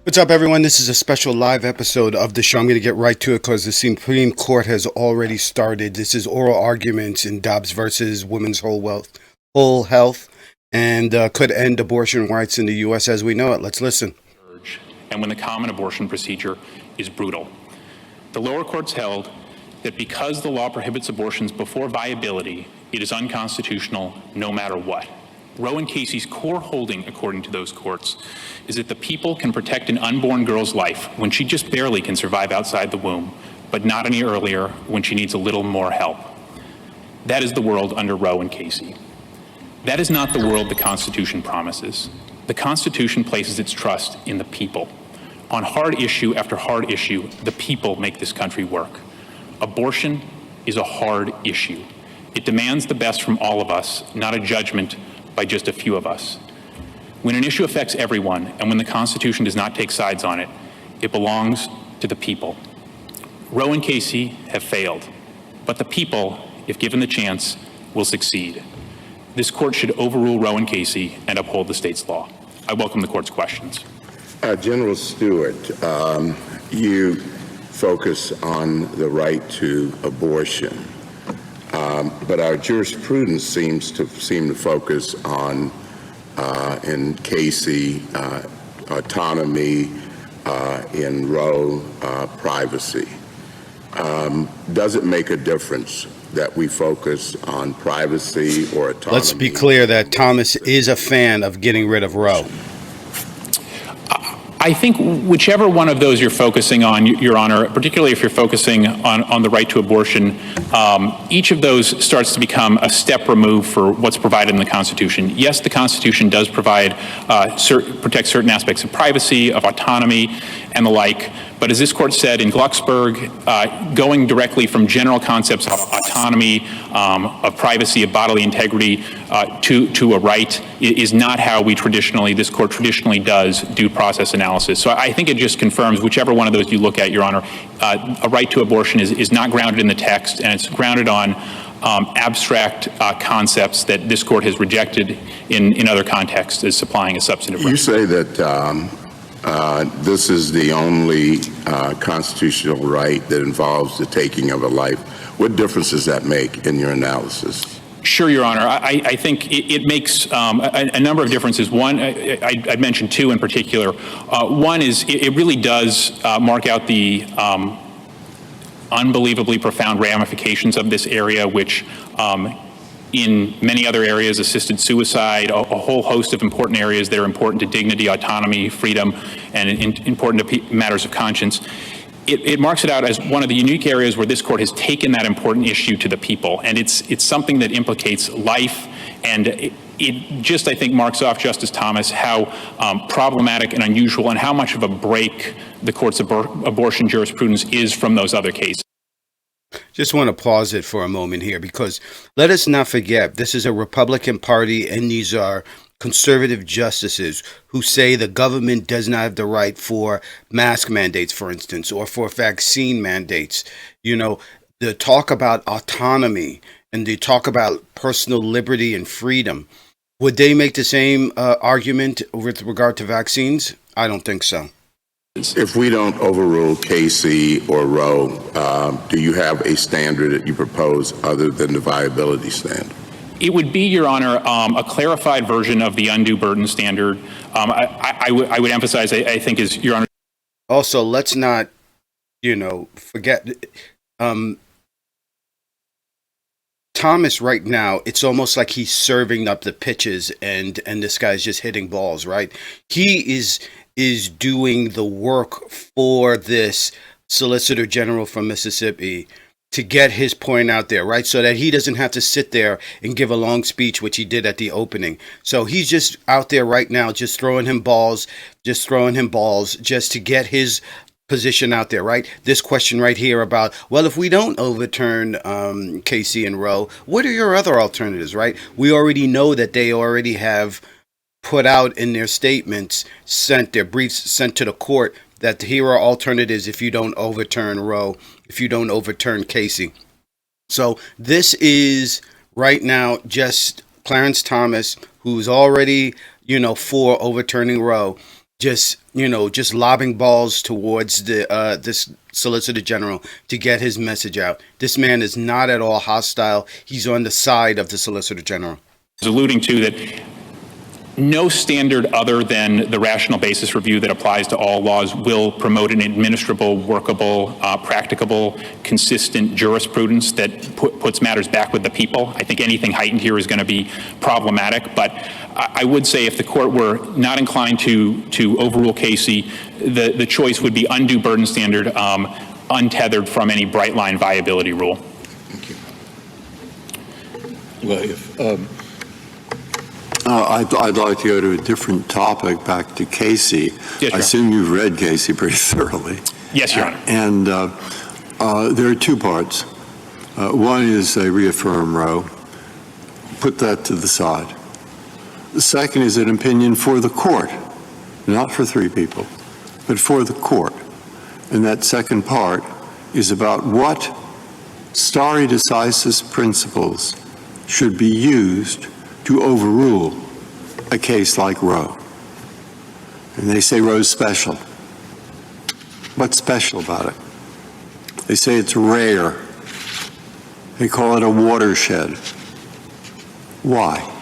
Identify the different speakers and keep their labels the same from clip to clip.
Speaker 1: What's up, everyone? This is a special live episode of the show. I'm going to get right to it because the Supreme Court has already started. This is oral arguments in Dobbs versus Women's Whole Health, and could end abortion rights in the U.S. as we know it. Let's listen.
Speaker 2: And when the common abortion procedure is brutal. The lower courts held that because the law prohibits abortions before viability, it is unconstitutional no matter what. Roe and Casey's core holding, according to those courts, is that the people can protect an unborn girl's life when she just barely can survive outside the womb, but not any earlier when she needs a little more help. That is the world under Roe and Casey. That is not the world the Constitution promises. The Constitution places its trust in the people. On hard issue after hard issue, the people make this country work. Abortion is a hard issue. It demands the best from all of us, not a judgment by just a few of us. When an issue affects everyone, and when the Constitution does not take sides on it, it belongs to the people. Roe and Casey have failed, but the people, if given the chance, will succeed. This court should overrule Roe and Casey and uphold the state's law. I welcome the court's questions.
Speaker 3: General Stewart, you focus on the right to abortion. But our jurisprudence seems to focus on, in Casey, autonomy, in Roe, privacy. Does it make a difference that we focus on privacy or autonomy?
Speaker 1: Let's be clear that Thomas is a fan of getting rid of Roe.
Speaker 2: I think whichever one of those you're focusing on, Your Honor, particularly if you're focusing on the right to abortion, each of those starts to become a step removed for what's provided in the Constitution. Yes, the Constitution does provide, protect certain aspects of privacy, of autonomy, and the like. But as this court said in Glucksberg, going directly from general concepts of autonomy, of privacy, of bodily integrity to a right is not how this court traditionally does due process analysis. So I think it just confirms whichever one of those you look at, Your Honor, a right to abortion is not grounded in the text, and it's grounded on abstract concepts that this court has rejected in other contexts as supplying a substantive right.
Speaker 3: You say that this is the only constitutional right that involves the taking of a life. What difference does that make in your analysis?
Speaker 2: Sure, Your Honor. I think it makes a number of differences. One, I'd mention two in particular. One is it really does mark out the unbelievably profound ramifications of this area, which in many other areas, assisted suicide, a whole host of important areas that are important to dignity, autonomy, freedom, and important to matters of conscience. It marks it out as one of the unique areas where this court has taken that important issue to the people, and it's something that implicates life, and it just, I think, marks off, Justice Thomas, how problematic and unusual and how much of a break the court's abortion jurisprudence is from those other cases.
Speaker 1: Just want to pause it for a moment here, because let us not forget, this is a Republican Party, and these are conservative justices who say the government does not have the right for mask mandates, for instance, or for vaccine mandates. You know, the talk about autonomy and the talk about personal liberty and freedom. Would they make the same argument with regard to vaccines? I don't think so.
Speaker 3: If we don't overrule Casey or Roe, do you have a standard that you propose other than the viability standard?
Speaker 2: It would be, Your Honor, a clarified version of the undue burden standard. I would emphasize, I think, is, Your Honor.
Speaker 1: Also, let's not, forget Thomas right now. It's almost like he's serving up the pitches, and this guy's just hitting balls, right? He is doing the work for this Solicitor General from Mississippi to get his point out there, right? So that he doesn't have to sit there and give a long speech, which he did at the opening. So he's just out there right now, just throwing him balls, just to get his position out there, right? This question right here about, well, if we don't overturn Casey and Roe, what are your other alternatives, right? We already know that they already have put out in their statements, their briefs sent to the court, that here are alternatives if you don't overturn Roe, if you don't overturn Casey. So this is right now just Clarence Thomas, who's already, for overturning Roe. just, you know, just lobbing balls towards the this Solicitor General to get his message out. This man is not at all hostile. He's on the side of the Solicitor General.
Speaker 2: Was alluding to that no standard other than the rational basis review that applies to all laws will promote an administrable, workable, practicable, consistent jurisprudence that puts matters back with the people. I think anything heightened here is going to be problematic, but I would say if the court were not inclined to overrule Casey, the choice would be undue burden standard, untethered from any bright line viability rule.
Speaker 4: Thank you. Well, if I'd like to go to a different topic, back to Casey.
Speaker 2: Yes,
Speaker 4: I assume you've read Casey pretty thoroughly.
Speaker 2: Yes, Your Honor.
Speaker 4: And there are two parts. One is they reaffirm Roe. Put that to the side. The second is an opinion for the court, not for three people, but for the court. And that second part is about what stare decisis principles should be used to overrule a case like Roe. And they say Roe's special. What's special about it? They say it's rare. They call it a watershed. Why?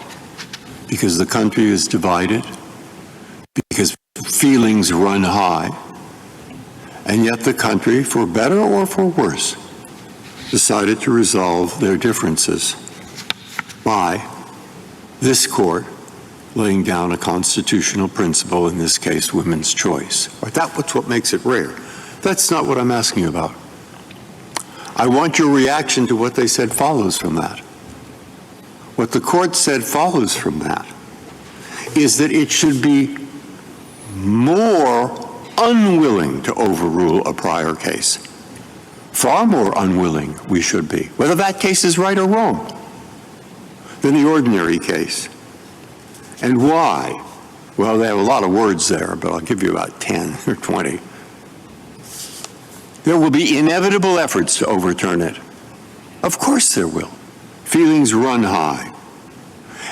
Speaker 4: Because the country is divided, because feelings run high, and yet the country, for better or for worse, decided to resolve their differences by this court laying down a constitutional principle, in this case, women's choice. That's what makes it rare. That's not what I'm asking you about. I want your reaction to what they said follows from that. What the court said follows from that is that it should be more unwilling to overrule a prior case. Far more unwilling we should be, whether that case is right or wrong, than the ordinary case. And why? Well, they have a lot of words there, but I'll give you about 10 or 20. There will be inevitable efforts to overturn it. Of course there will. Feelings run high.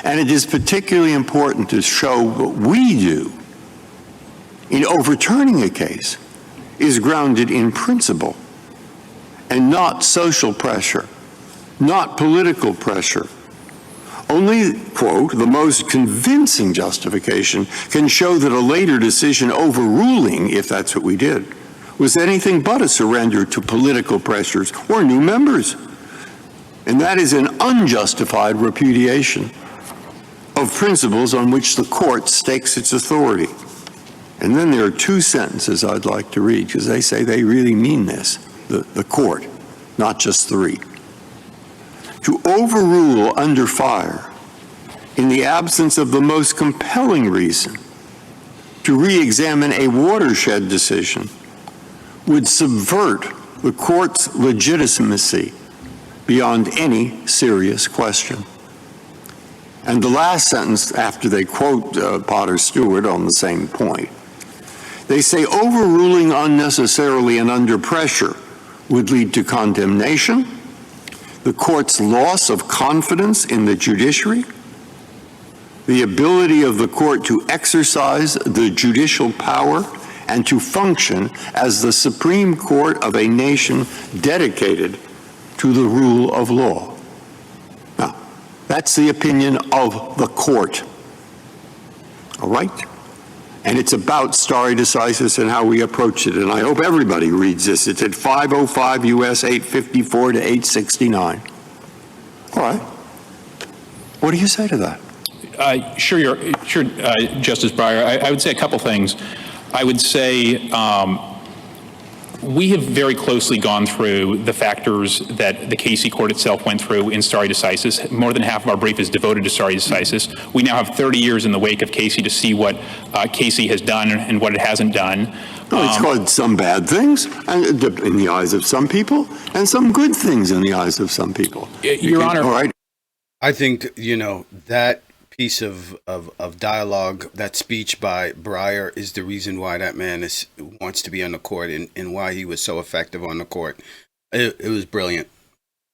Speaker 4: And it is particularly important to show what we do in overturning a case is grounded in principle and not social pressure, not political pressure. Only, quote, the most convincing justification can show that a later decision overruling, if that's what we did, was anything but a surrender to political pressures or new members. And that is an unjustified repudiation of principles on which the court stakes its authority. And then there are two sentences I'd like to read, because they say they really mean this, the court, not just three. To overrule under fire in the absence of the most compelling reason to re-examine a watershed decision would subvert the court's legitimacy beyond any serious question. And the last sentence, after they quote Potter Stewart on the same point, they say overruling unnecessarily and under pressure would lead to condemnation, the court's loss of confidence in the judiciary, the ability of the court to exercise the judicial power and to function as the Supreme Court of a nation dedicated to the rule of law. Now, that's the opinion of the court. All right? And it's about stare decisis and how we approach it. And I hope everybody reads this. It's at 505 U.S. 854 to 869. All right. What do you say to that?
Speaker 2: Sure, Justice Breyer. I would say a couple things. I would say we have very closely gone through the factors that the Casey court itself went through in stare decisis. More than half of our brief is devoted to stare decisis. We now have 30 years in the wake of Casey to see what Casey has done and what it hasn't done.
Speaker 4: Well, it's called some bad things in the eyes of some people and some good things in the eyes of some people.
Speaker 2: Your Honor.
Speaker 4: All right.
Speaker 1: I think, you know, that piece of dialogue, that speech by Breyer, is the reason why that man wants to be on the court and why he was so effective on the court. It was brilliant.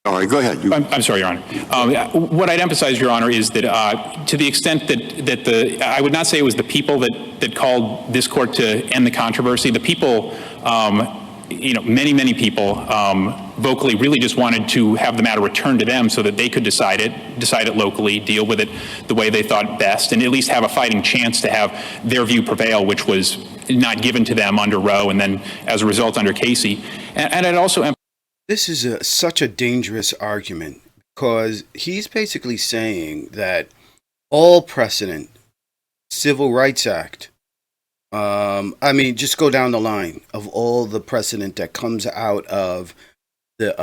Speaker 4: All right, go ahead.
Speaker 2: I'm sorry, Your Honor. What I'd emphasize, Your Honor, is that to the extent that I would not say it was the people that called this court to end the controversy. The people, many people vocally really just wanted to have the matter returned to them so that they could decide it locally, deal with it the way they thought best, and at least have a fighting chance to have their view prevail, which was not given to them under Roe and then as a result under Casey. And I'd also
Speaker 1: This is such a dangerous argument because he's basically saying that all precedent, Civil Rights Act, just go down the line of all the precedent that comes out of the,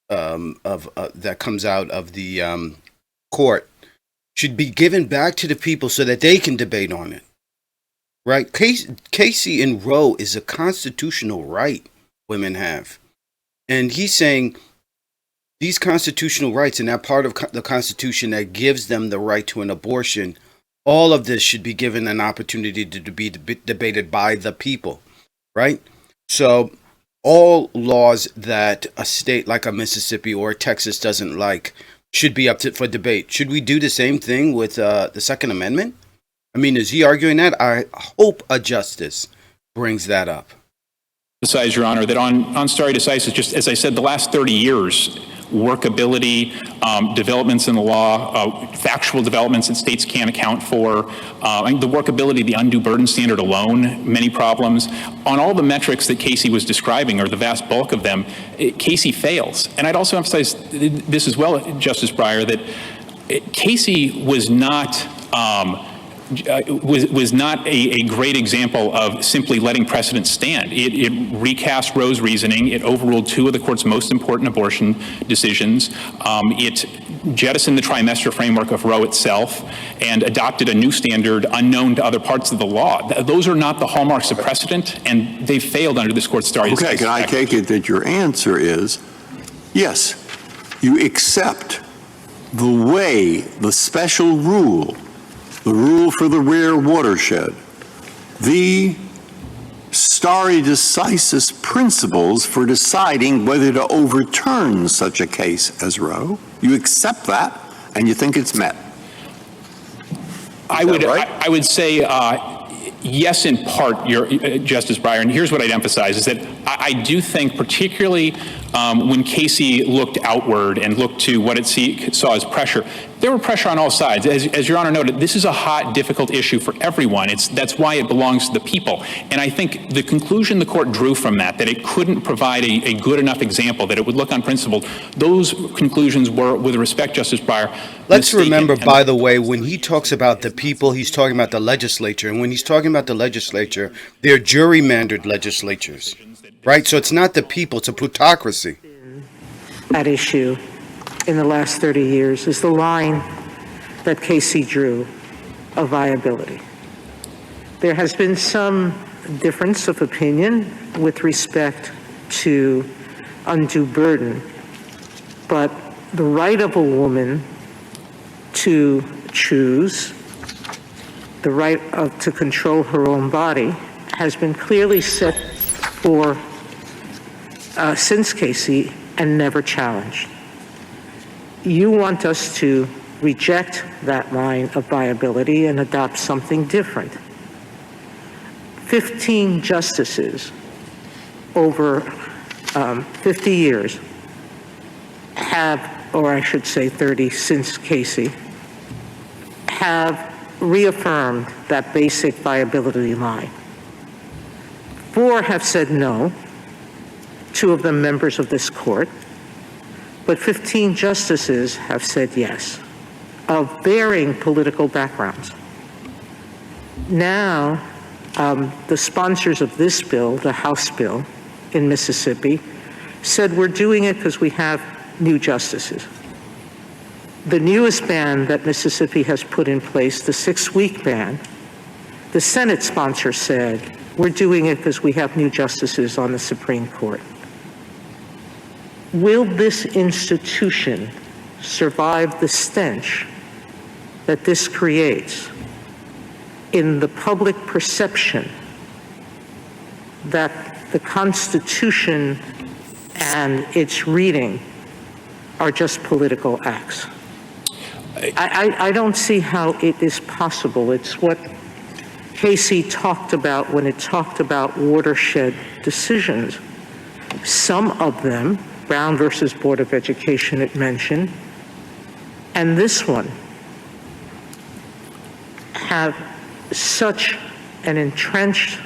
Speaker 1: that comes out of the court should be given back to the people so that they can debate on it. Right? Casey and Roe is a constitutional right women have. And he's saying these constitutional rights and that part of the Constitution that gives them the right to an abortion, all of this should be given an opportunity to be debated by the people, right? So all laws that a state like a Mississippi or Texas doesn't like should be up for debate. Should we do the same thing with the Second Amendment? I mean, is he arguing that? I hope a justice brings that up.
Speaker 2: Your Honor, that on stare decisis, just as I said, the last 30 years, workability, developments in the law, factual developments that states can't account for, the workability, the undue burden standard alone, many problems. On all the metrics that Casey was describing, or the vast bulk of them, Casey fails. And I'd also emphasize this as well, Justice Breyer, that Casey was not was not a great example of simply letting precedent stand. It recast Roe's reasoning. It overruled two of the court's most important abortion decisions. It jettisoned the trimester framework of Roe itself and adopted a new standard unknown to other parts of the law. Those are not the hallmarks of precedent, and they've failed under this court's stare decisis.
Speaker 4: Okay, can I take it that your answer is, yes, you accept the way, the special rule, the rule for the rare watershed, the stare decisis principles for deciding whether to overturn such a case as Roe. You accept that, and you think it's met.
Speaker 2: I would say yes, in part, Justice Breyer, and here's what I'd emphasize, is that I do think particularly when Casey looked outward and looked to what it saw as pressure, there were pressure on all sides. As Your Honor noted, this is a hot, difficult issue for everyone. That's why it belongs to the people. And I think the conclusion the court drew from that it couldn't provide a good enough example, that it would look unprincipled, those conclusions were, with respect, Justice Breyer.
Speaker 1: Let's remember, by the way, when he talks about the people, he's talking about the legislature. And when he's talking about the legislature, they're gerrymandered legislatures, right? So it's not the people, it's a plutocracy.
Speaker 5: At issue in the last 30 years is the line that Casey drew of viability. There has been some difference of opinion with respect to undue burden, but the right of a woman to choose, the right to control her own body, has been clearly set for since Casey and never challenged. You want us to reject that line of viability and adopt something different. 15 justices over 50 years have, or I should say 30 since Casey, have reaffirmed that basic viability line. 4 have said no, 2 of them members of this court, but 15 justices have said yes, of varying political backgrounds. Now, the sponsors of this bill, the House bill in Mississippi, said we're doing it because we have new justices. The newest ban that Mississippi has put in place, the 6-week ban, the Senate sponsor said we're doing it because we have new justices on the Supreme Court. Will this institution survive the stench that this creates in the public perception that the Constitution and its reading are just political acts. I don't see how it is possible. It's what Casey talked about when it talked about watershed decisions. Some of them, Brown versus Board of Education, it mentioned, and this one, have such an entrenched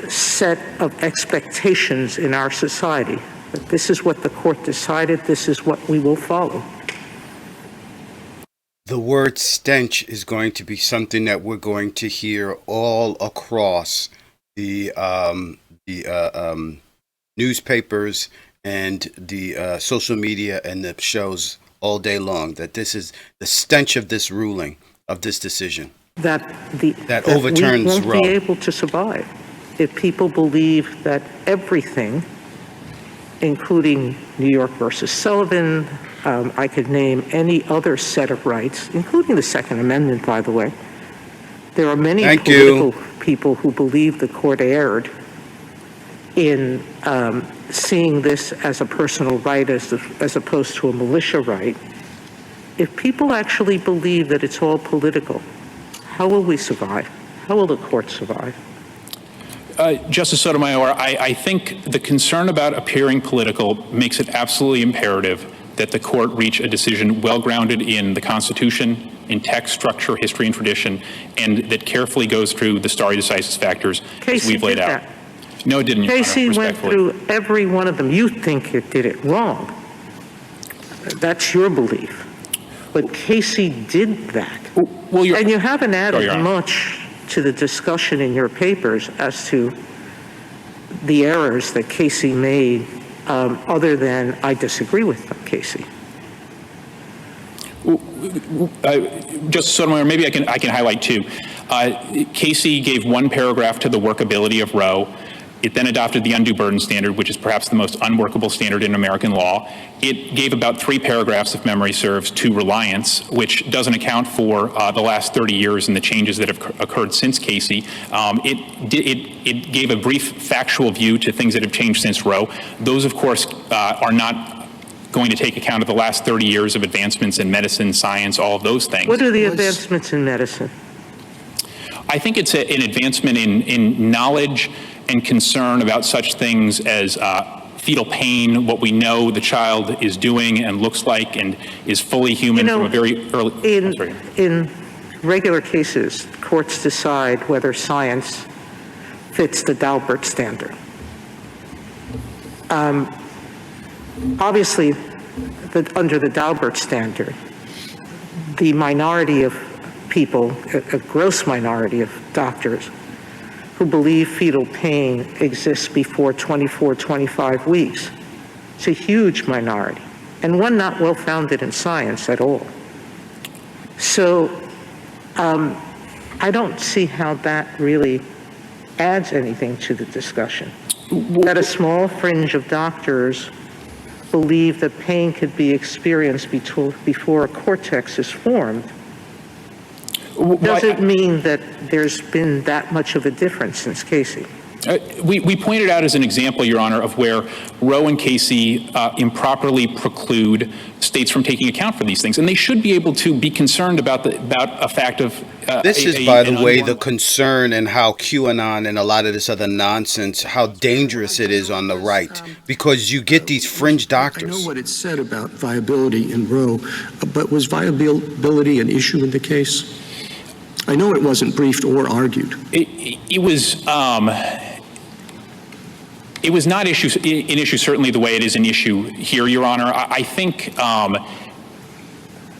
Speaker 5: set of expectations in our society that this is what the court decided, this is what we will follow.
Speaker 1: The word stench is going to be something that we're going to hear all across the newspapers and the social media and the shows all day long, that this is the stench of this ruling, of this decision. That overturns
Speaker 5: we won't
Speaker 1: Roe.
Speaker 5: be able to survive if people believe that everything, including New York versus Sullivan, I could name any other set of rights, including the Second Amendment, by the way. There are many political people who believe the court erred in seeing this as a personal right as opposed to a militia right. If people actually believe that it's all political, how will we survive? How will the court survive?
Speaker 2: Justice Sotomayor, I think the concern about appearing political makes it absolutely imperative that the court reach a decision well-grounded in the Constitution, in text, structure, history, and tradition, and that carefully goes through the stare decisis factors as we've laid out. No, it didn't, Your Honor,
Speaker 5: Casey went
Speaker 2: respectfully.
Speaker 5: through every one of them. You think it did it wrong. That's your belief. But Casey did that.
Speaker 2: Well,
Speaker 5: And you haven't added
Speaker 2: Your Honor.
Speaker 5: much to the discussion in your papers as to the errors that Casey made, other than I disagree with them, Casey.
Speaker 2: Justice Sotomayor, maybe I can highlight two. Casey gave one paragraph to the workability of Roe. It then adopted the undue burden standard, which is perhaps the most unworkable standard in American law. It gave about 3 paragraphs, if memory serves, to reliance, which doesn't account for the last 30 years and the changes that have occurred since Casey. It gave a brief factual view to things that have changed since Roe. Those, of course, are not going to take account of the last 30 years of advancements in medicine, science, all of those things.
Speaker 5: What are the advancements in medicine?
Speaker 2: I think it's an advancement in knowledge and concern about such things as fetal pain, what we know the child is doing and looks like and is fully human from a very early...
Speaker 5: In regular cases, courts decide whether science fits the Daubert standard. Obviously, under the Daubert standard, the minority of people, a gross minority of doctors, who believe fetal pain exists before 24, 25 weeks. It's a huge minority, and one not well-founded in science at all. So I don't see how that really adds anything to the discussion. That a small fringe of doctors believe that pain could be experienced before a cortex is formed doesn't mean that there's been that much of a difference since Casey.
Speaker 2: We pointed out as an example, Your Honor, of where Roe and Casey improperly preclude states from taking account for these things, and they should be able to be concerned about a fact of.
Speaker 1: This is, by the way, the concern and how QAnon and a lot of this other nonsense, how dangerous it is on the right, because you get these fringe doctors.
Speaker 6: I know what it said about viability in Roe, but was viability an issue in the case? I know it wasn't briefed or argued.
Speaker 2: It was not an issue certainly the way it is an issue here, Your Honor. I think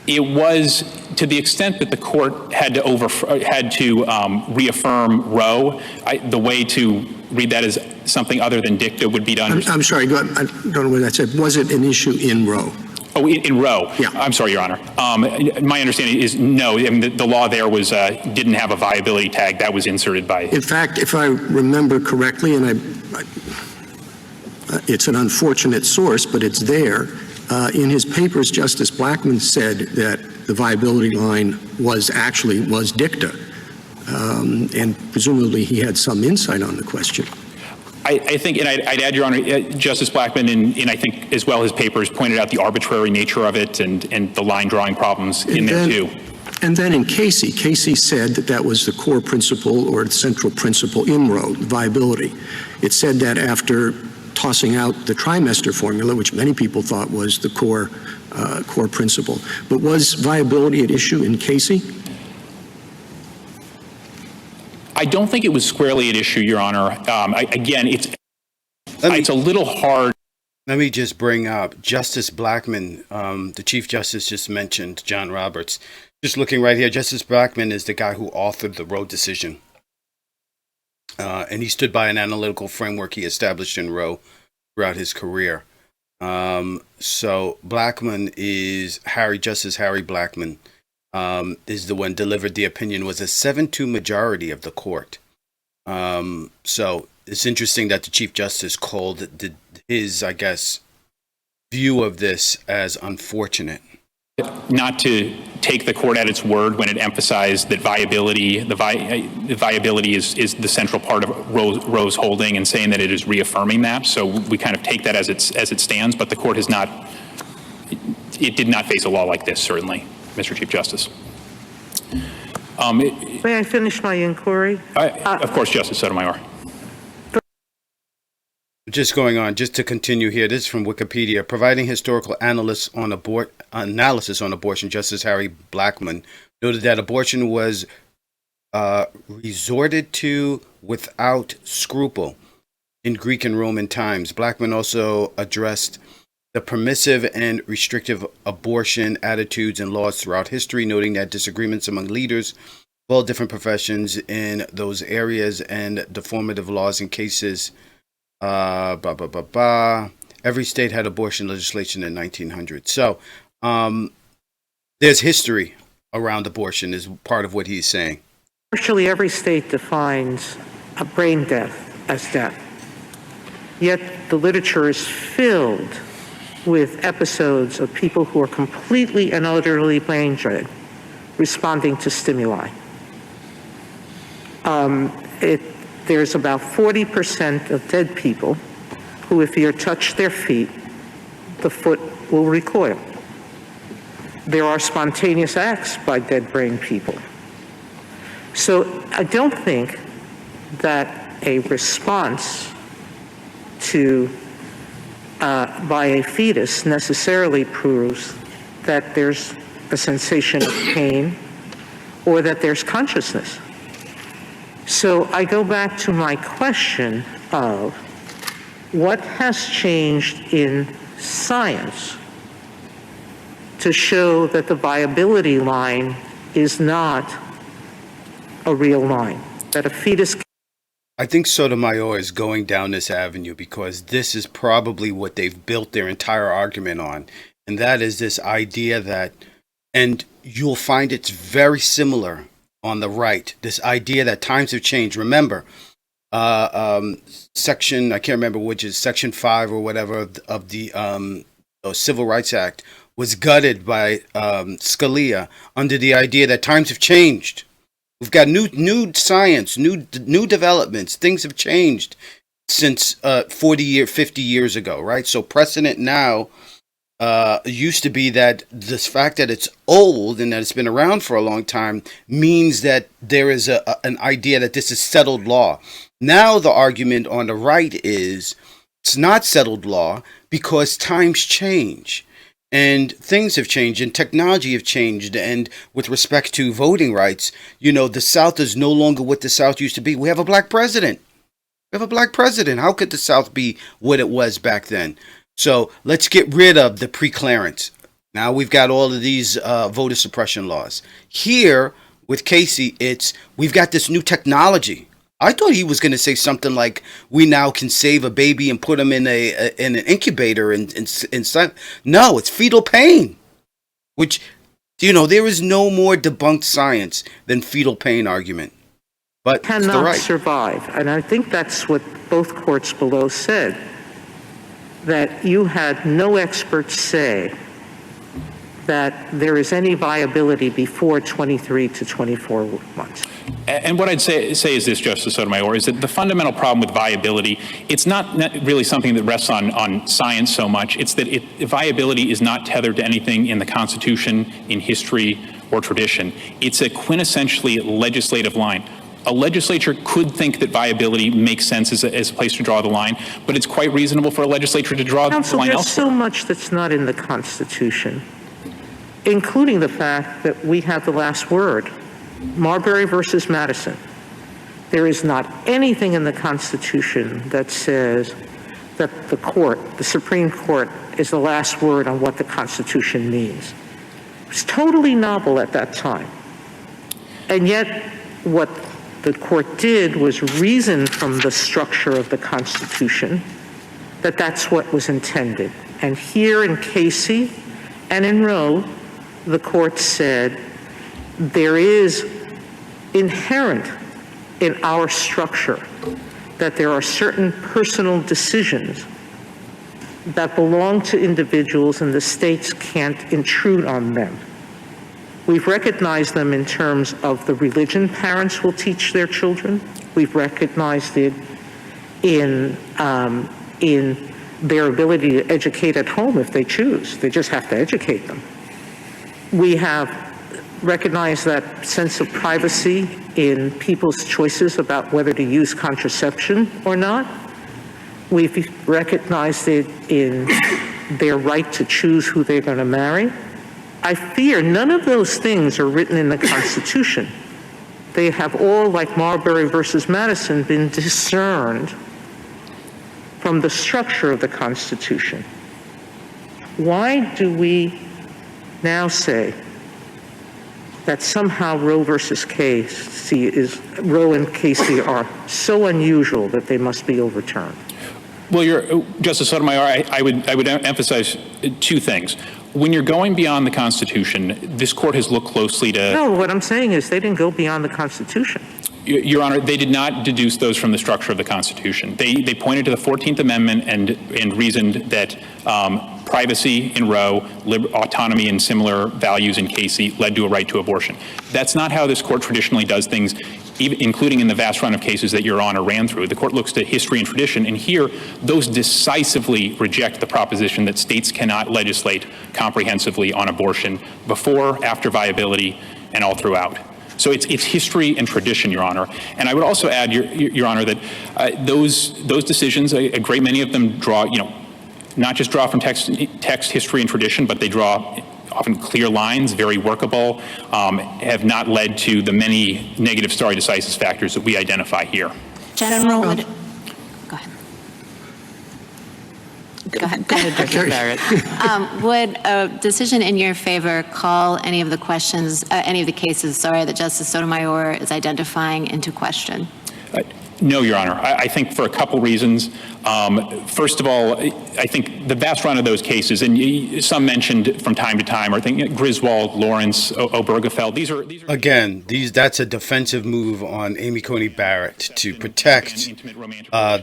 Speaker 2: it was to the extent that the court had to reaffirm Roe. The way to read that as something other than dicta would be to understand.
Speaker 6: I'm sorry, I don't know what that said. Was it an issue in Roe?
Speaker 2: Oh, in Roe?
Speaker 6: Yeah.
Speaker 2: I'm sorry, Your Honor. My understanding is no. I mean, the law there was didn't have a viability tag. That was inserted by.
Speaker 6: In fact, if I remember correctly, and it's an unfortunate source, but it's there. In his papers, Justice Blackman said that the viability line was dicta, and presumably he had some insight on the question.
Speaker 2: I think, and I'd add, Your Honor, Justice Blackman, and I think as well his papers pointed out the arbitrary nature of it and the line drawing problems in there too.
Speaker 6: And then in Casey said that that was the core principle or the central principle in Roe, viability. It said that after tossing out the trimester formula, which many people thought was the core principle. But was viability at issue in Casey?
Speaker 2: I don't think it was squarely at issue, Your Honor. Again, it's a little hard.
Speaker 1: Let me just bring up Justice Blackman, the Chief Justice just mentioned, John Roberts. Just looking right here, Justice Blackman is the guy who authored the Roe decision. And he stood by an analytical framework he established in Roe throughout his career. So Blackman is Justice Harry Blackman. Is the one delivered the opinion, was a 7-2 majority of the court. So it's interesting that the Chief Justice called his, I guess, view of this as unfortunate.
Speaker 2: Not to take the court at its word when it emphasized that viability is the central part of Roe's holding, and saying that it is reaffirming that. So we kind of take that as it stands, but the court has not, it did not face a law like this, certainly, Mr. Chief Justice.
Speaker 5: May I finish my inquiry?
Speaker 2: Of course, Justice Sotomayor.
Speaker 1: Just going on, just to continue here, this is from Wikipedia. Providing historical analysis on abortion, Justice Harry Blackman noted that abortion was resorted to without scruple in Greek and Roman times. Blackman also addressed the permissive and restrictive abortion attitudes and laws throughout history, noting that disagreements among leaders of all different professions in those areas and the formative laws in cases. Every state had abortion legislation in 1900. So there's history around abortion is part of what he's saying.
Speaker 5: Virtually every state defines a brain death as death. Yet the literature is filled with episodes of people who are completely and utterly brain dead responding to stimuli. There's about 40% of dead people who, if you touch their feet, the foot will recoil. There are spontaneous acts by dead brain people. So I don't think that a response to by a fetus necessarily proves that there's a sensation of pain or that there's consciousness. So I go back to my question of what has changed in science to show that the viability line is not a real line, that a fetus.
Speaker 1: I think Sotomayor is going down this avenue because this is probably what they've built their entire argument on. And that is this idea that, and you'll find it's very similar on the right, this idea that times have changed. Remember, section, I can't remember which is section 5 or whatever of the Civil Rights Act was gutted by Scalia under the idea that times have changed. We've got new science, new developments. Things have changed since 50 years ago, right? So precedent now used to be that this fact that it's old and that it's been around for a long time means that there is an idea that this is settled law. Now the argument on the right is it's not settled law because times change. And things have changed and technology have changed. And with respect to voting rights, you know, the South is no longer what the South used to be. We have a black president. How could the South be what it was back then? So let's get rid of the preclearance. Now we've got all of these voter suppression laws. Here with Casey, we've got this new technology. I thought he was going to say something like, we now can save a baby and put him in an incubator and no, it's fetal pain, which, you know, there is no more debunked science than fetal pain argument. But
Speaker 5: cannot survive. And I think that's what both courts below said, that you had no experts say that there is any viability before 23 to 24 months.
Speaker 2: And what I'd say is this, Justice Sotomayor, is that the fundamental problem with viability, it's not really something that rests on science so much. It's that viability is not tethered to anything in the Constitution, in history, or tradition. It's a quintessentially legislative line. A legislature could think that viability makes sense as a place to draw the line, but it's quite reasonable for a legislature to draw the line
Speaker 5: There's
Speaker 2: elsewhere.
Speaker 5: so much that's not in the Constitution, including the fact that we have the last word. Marbury versus Madison. There is not anything in the Constitution that says that the Supreme Court, is the last word on what the Constitution means. It was totally novel at that time. And yet, what the court did was reason from the structure of the Constitution that that's what was intended. And here in Casey and in Roe, the court said there is inherent in our structure that there are certain personal decisions that belong to individuals and the states can't intrude on them. We've recognized them in terms of the religion parents will teach their children. We've recognized it in their ability to educate at home if they choose. They just have to educate them. We have recognized that sense of privacy in people's choices about whether to use contraception or not. We've recognized it in their right to choose who they're going to marry. I fear none of those things are written in the Constitution. They have all, like Marbury versus Madison, been discerned from the structure of the Constitution. Why do we now say that somehow Roe versus Casey Roe and Casey are so unusual that they must be overturned?
Speaker 2: Well, Justice Sotomayor, I would emphasize two things. When you're going beyond the Constitution, this court has looked closely to...
Speaker 5: No, what I'm saying is they didn't go beyond the Constitution.
Speaker 2: Your Honor, they did not deduce those from the structure of the Constitution. They pointed to the 14th Amendment and reasoned that privacy in Roe, autonomy and similar values in Casey led to a right to abortion. That's not how this court traditionally does things, including in the vast run of cases that Your Honor ran through. The court looks to history and tradition, and here, those decisively reject the proposition that states cannot legislate comprehensively on abortion before, after viability, and all throughout. So it's history and tradition, Your Honor. And I would also add, Your Honor, that those decisions, a great many of them draw, not just draw from text, history, and tradition, but they draw often clear lines, very workable, have not led to the many negative stare decisis factors that we identify here.
Speaker 7: General, go ahead. Go ahead.
Speaker 5: Justice Barrett.
Speaker 7: Would a decision in your favor call any of the cases, that Justice Sotomayor is identifying into question?
Speaker 2: No, Your Honor. I think for a couple reasons. First of all, I think the vast run of those cases, and some mentioned from time to time, I think Griswold, Lawrence, Obergefell, these are
Speaker 1: Again, that's a defensive move on Amy Coney Barrett to protect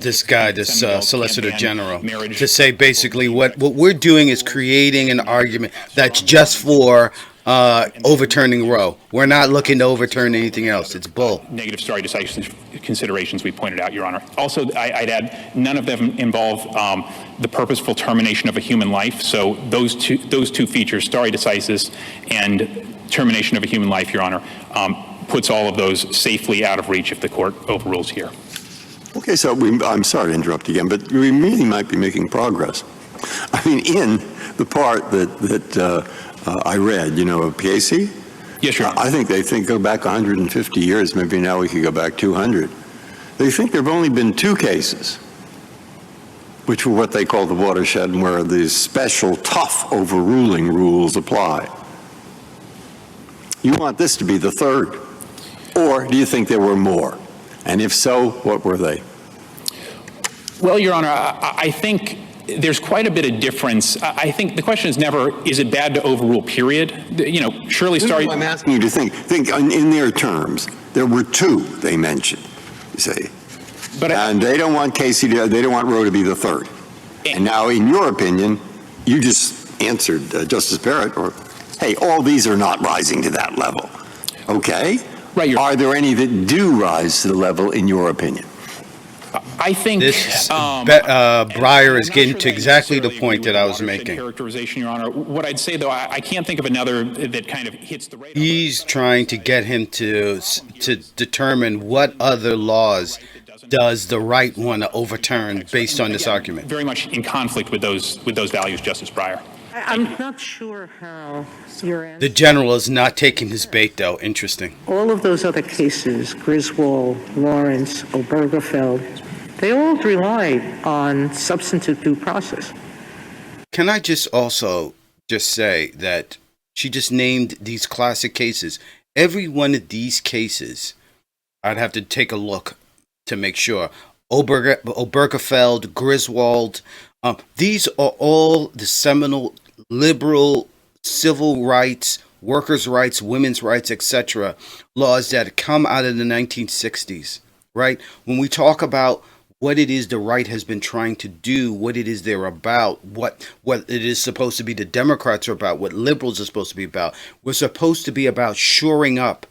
Speaker 1: this guy, this Solicitor General, to say basically what we're doing is creating an argument that's just for overturning Roe. We're not looking to overturn anything else. It's bull.
Speaker 2: Negative stare decisis considerations we pointed out, Your Honor. Also, I'd add, none of them involve the purposeful termination of a human life. So those two features, stare decisis and termination of a human life, Your Honor, puts all of those safely out of reach if the court overrules here. Okay,
Speaker 4: so I'm sorry to interrupt again, but we really might be making progress. I mean, in the part that I read, of Casey.
Speaker 2: Yes, Your Honor.
Speaker 4: I think they think go back 150 years. Maybe now we could go back 200. They think there have only been two cases, which were what they call the watershed, and where these special tough overruling rules apply. You want this to be the third, or do you think there were more? And if so, what were they?
Speaker 2: Well, Your Honor, I think there's quite a bit of difference. I think the question is never, is it bad to overrule, period? Surely stare...
Speaker 4: I'm asking you to think in their terms. There were two they mentioned, you say. And they don't want Casey they don't want Roe to be the third. And now, in your opinion, you just answered Justice Barrett, hey, all these are not rising to that level. Okay?
Speaker 2: Right.
Speaker 4: Are there any that do rise to the level, in your opinion?
Speaker 2: I think
Speaker 1: This
Speaker 2: and
Speaker 1: Breyer
Speaker 2: I'm
Speaker 1: is
Speaker 2: not
Speaker 1: getting
Speaker 2: sure
Speaker 1: to
Speaker 2: that I
Speaker 1: exactly the
Speaker 2: necessarily
Speaker 1: point
Speaker 2: agree
Speaker 1: that I
Speaker 2: with
Speaker 1: was
Speaker 2: the watershed
Speaker 1: making.
Speaker 2: characterization, Your Honor. What I'd say, though, I can't think of another that kind of hits the radar.
Speaker 1: He's trying to get him to determine what other laws does the right want to overturn based on this
Speaker 2: Again,
Speaker 1: argument.
Speaker 2: Very much in conflict with those values, Justice Breyer.
Speaker 5: I'm not sure how your answer.
Speaker 1: The general is not taking his bait, though. Interesting.
Speaker 5: All of those other cases, Griswold, Lawrence, Obergefell, they all relied on substantive due process.
Speaker 1: Can I just also just say that she just named these classic cases. Every one of these cases, I'd have to take a look to make sure. Obergefell, Griswold, these are all the seminal liberal civil rights, workers' rights, women's rights, etc. laws that come out of the 1960s, right? When we talk about what it is the right has been trying to do, what it is they're about, what it is supposed to be the Democrats are about, what liberals are supposed to be about, we're supposed to be about shoring up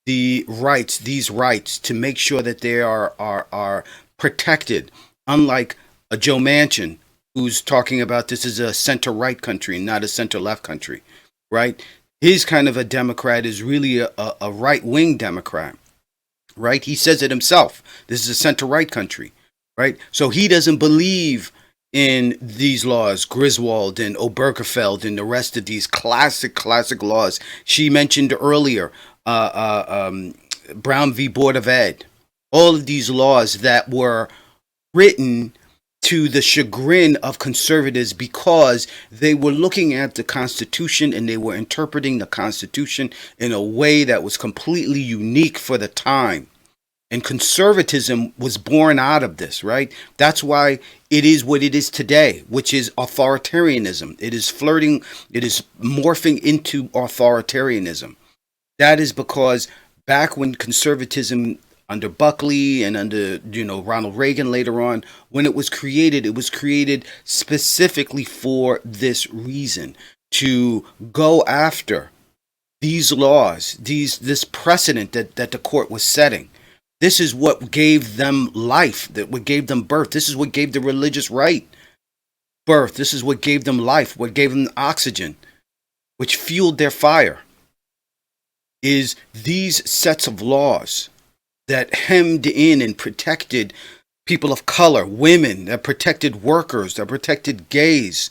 Speaker 1: the rights, these rights, to make sure that they are protected, unlike a Joe Manchin, who's talking about this is a center-right country and not a center-left country, right? His kind of a Democrat is really a right-wing Democrat, right? He says it himself. This is a center-right country, right? So he doesn't believe in these laws, Griswold and Obergefell and the rest of these classic laws. She mentioned earlier, Brown v. Board of Ed. All of these laws that were written to the chagrin of conservatives because they were looking at the Constitution and they were interpreting the Constitution in a way that was completely unique for the time. And conservatism was born out of this, right? That's why it is what it is today, which is authoritarianism. It is flirting, it is morphing into authoritarianism. That is because back when conservatism under Buckley and under, Ronald Reagan later on, when it was created specifically for this reason, to go after these laws, this precedent that the court was setting. This is what gave them life, that what gave them birth. This is what gave the religious right birth. This is what gave them life, what gave them oxygen, which fueled their fire, is these sets of laws that hemmed in and protected people of color, women, that protected workers, that protected gays.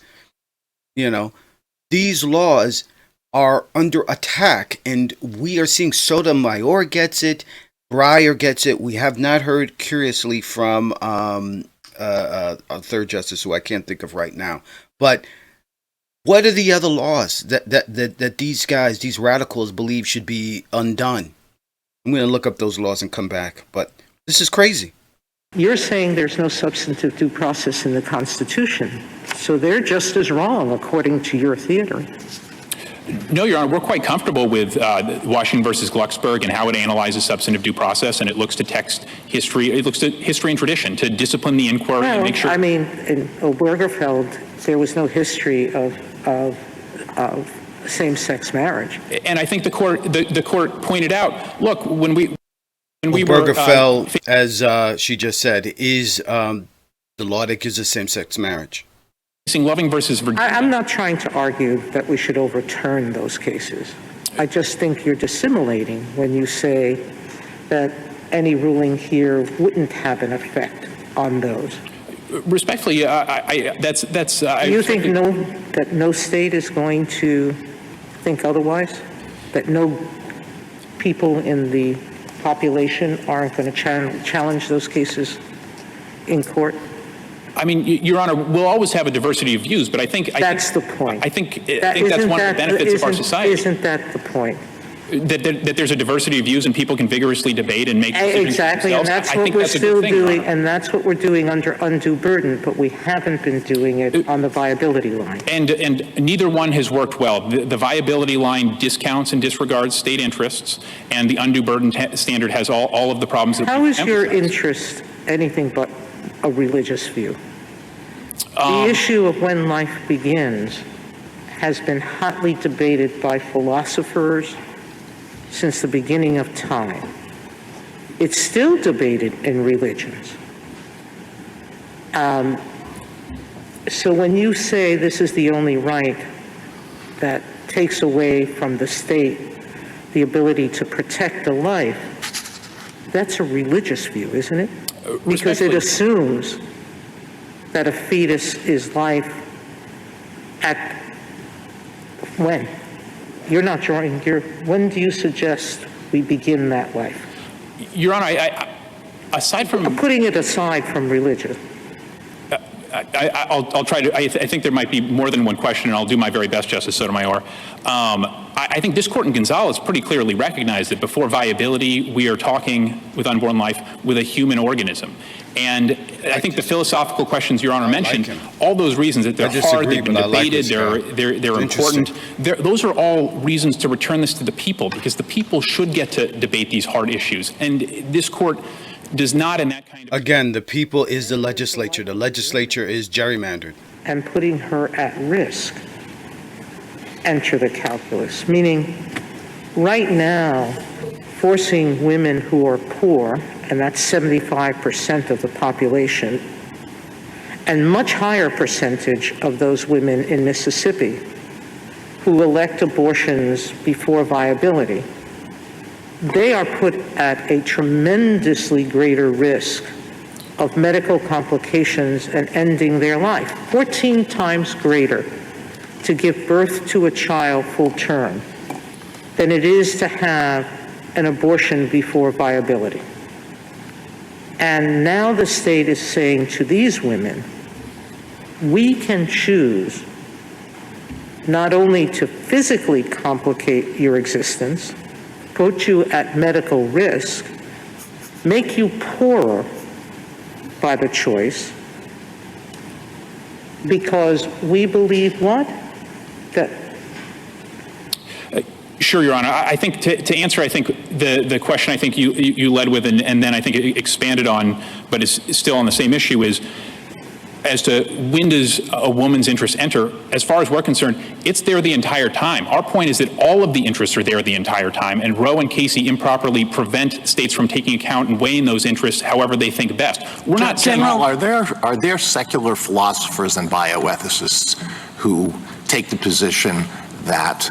Speaker 1: These laws are under attack, and we are seeing Sotomayor gets it, Breyer gets it. We have not heard, curiously, from a third justice who I can't think of right now. But what are the other laws that these guys, these radicals, believe should be undone? I'm going to look up those laws and come back. But this is crazy.
Speaker 5: You're saying there's no substantive due process in the Constitution, so they're just as wrong according to your theory.
Speaker 2: No, Your Honor, we're quite comfortable with Washington versus Glucksberg and how it analyzes substantive due process, and it looks to text history. It looks to history and tradition to discipline the inquiry and make sure.
Speaker 5: I mean, in Obergefell, there was no history of same-sex marriage.
Speaker 2: And I think the court pointed out, look, when we
Speaker 1: Obergefell, as she just said, is the law that gives us same-sex marriage.
Speaker 2: Loving versus Virginia.
Speaker 5: I'm not trying to argue that we should overturn those cases. I just think you're dissimulating when you say that any ruling here wouldn't have an effect on those.
Speaker 2: Respectfully, that's.
Speaker 5: Do you think that no state is going to think otherwise? That no people in the population aren't going to challenge those cases in court?
Speaker 2: I mean, Your Honor, we'll always have a diversity of views, but I think
Speaker 5: that's the point.
Speaker 2: I think that's one of the benefits of our society.
Speaker 5: Isn't that the point?
Speaker 2: That there's a diversity of views and people can vigorously debate and make decisions
Speaker 5: exactly, and that's what we're still doing, and that's what we're doing under undue burden, but we haven't been doing it on the viability line.
Speaker 2: And neither one has worked well. The viability line discounts and disregards state interests, and the undue burden standard has all of the problems.
Speaker 5: How is your interest anything but a religious view? The issue of when life begins has been hotly debated by philosophers, since the beginning of time. It's still debated in religions. So when you say this is the only right that takes away from the state the ability to protect the life, that's a religious view, isn't it? Because it assumes that a fetus is life at when? You're not drawing when do you suggest we begin that life?
Speaker 2: Your Honor, aside from...
Speaker 5: I'm putting it aside from religion.
Speaker 2: I'll try to, I think there might be more than one question, and I'll do my very best, Justice Sotomayor. I think this court in Gonzalez pretty clearly recognized that before viability, we are talking with unborn life with a human organism. And I think the philosophical questions Your Honor mentioned, all those reasons that they're hard, they've been debated, they're important. Those are all reasons to return this to the people, because the people should get to debate these hard issues. And this court does not in that kind of...
Speaker 1: Again, the people is the legislature. The legislature is gerrymandered.
Speaker 5: And putting her at risk enter the calculus, meaning right now, forcing women who are poor, and that's 75% of the population, and much higher percentage of those women in Mississippi who elect abortions before viability, they are put at a tremendously greater risk of medical complications and ending their life, 14 times greater to give birth to a child full term than it is to have an abortion before viability. And now the state is saying to these women, we can choose not only to physically complicate your existence, put you at medical risk, make you poorer by the choice, because we believe what? That
Speaker 2: Sure, Your Honor. I think to answer, I think the question I think you led with, and then I think it expanded on, but is still on the same issue, is as to when does a woman's interest enter. As far as we're concerned, it's there the entire time. Our point is that all of the interests are there the entire time, and Roe and Casey improperly prevent states from taking account and weighing those interests however they think best. We're not saying...
Speaker 8: General, are there secular philosophers and bioethicists who take the position that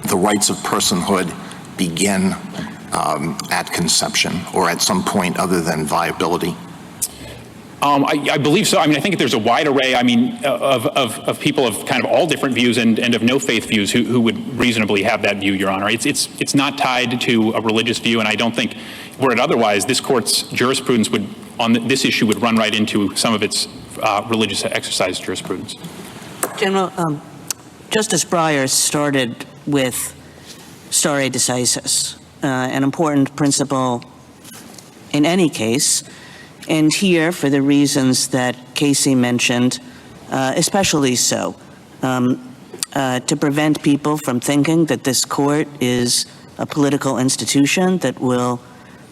Speaker 8: the rights of personhood begin at conception or at some point other than viability?
Speaker 2: I believe so. I mean, I think there's a wide array, I mean, of people of kind of all different views and of no faith views who would reasonably have that view, Your Honor. It's not tied to a religious view, and I don't think, were it otherwise, this court's jurisprudence would, on this issue, would run right into some of its religious exercise jurisprudence.
Speaker 9: General, Justice Breyer started with stare decisis, an important principle in any case, and here, for the reasons that Casey mentioned, especially so, to prevent people from thinking that this court is a political institution that will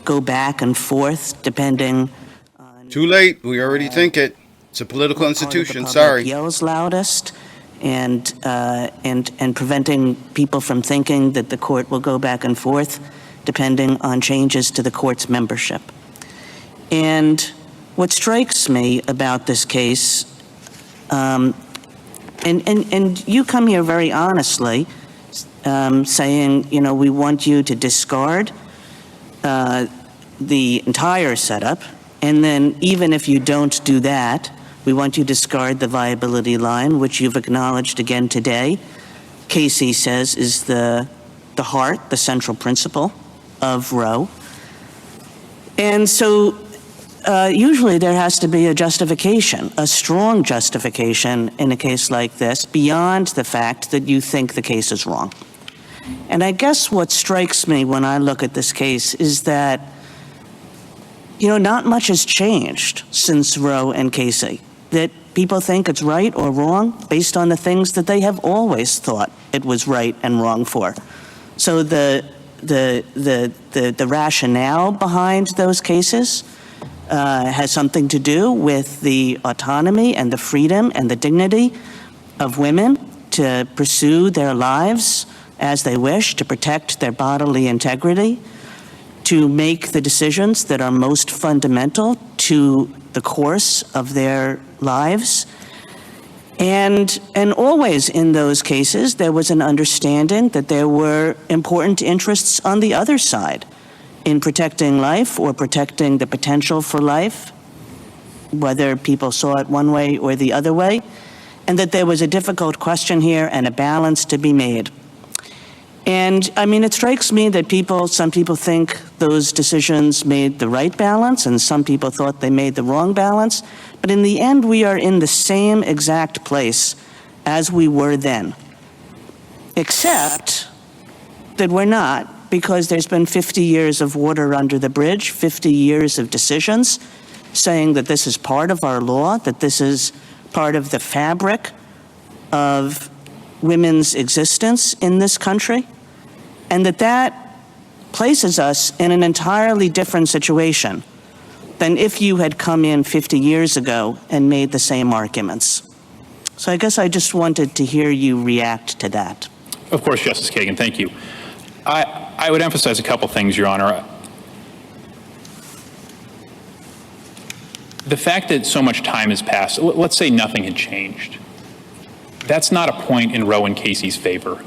Speaker 9: go back and forth depending on...
Speaker 1: Too late. We already think it. It's a political institution. Sorry.
Speaker 9: Yells loudest, and preventing people from thinking that the court will go back and forth depending on changes to the court's membership. And what strikes me about this case, and you come here very honestly, saying, you know, we want you to discard the entire setup, and then even if you don't do that, we want you to discard the viability line, which you've acknowledged again today. Casey says is the heart, the central principle of Roe. And so usually there has to be a justification, a strong justification in a case like this, beyond the fact that you think the case is wrong. And I guess what strikes me when I look at this case is that, you know, not much has changed since Roe and Casey, that people think it's right or wrong based on the things that they have always thought it was right and wrong for. So the rationale behind those cases has something to do with the autonomy and the freedom and the dignity of women to pursue their lives as they wish to protect their bodily integrity, to make the decisions that are most fundamental to the course of their lives. And always in those cases, there was an understanding that there were important interests on the other side in protecting life or protecting the potential for life, whether people saw it one way or the other way, and that there was a difficult question here and a balance to be made. And I mean, it strikes me that some people think those decisions made the right balance, and some people thought they made the wrong balance. But in the end, we are in the same exact place as we were then, except that we're not, because there's been 50 years of water under the bridge, 50 years of decisions saying that this is part of our law, that this is part of the fabric of women's existence in this country, and that places us in an entirely different situation than if you had come in 50 years ago and made the same arguments. So I guess I just wanted to hear you react to that.
Speaker 2: Of course, Justice Kagan, thank you. I would emphasize a couple things, Your Honor. The fact that so much time has passed, let's say nothing had changed. That's not a point in Roe and Casey's favor.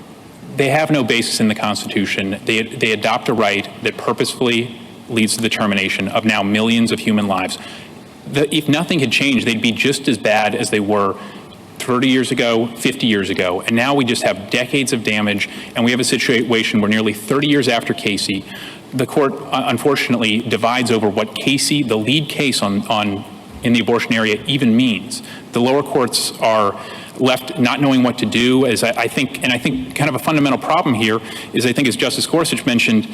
Speaker 2: They have no basis in the Constitution. They adopt a right that purposefully leads to the termination of now millions of human lives. If nothing had changed, they'd be just as bad as they were 30 years ago, 50 years ago. And now we just have decades of damage, and we have a situation where nearly 30 years after Casey, the court unfortunately divides over what Casey, the lead case in the abortion area, even means. The lower courts are left not knowing what to do, as I think kind of a fundamental problem here is, I think, as Justice Gorsuch mentioned,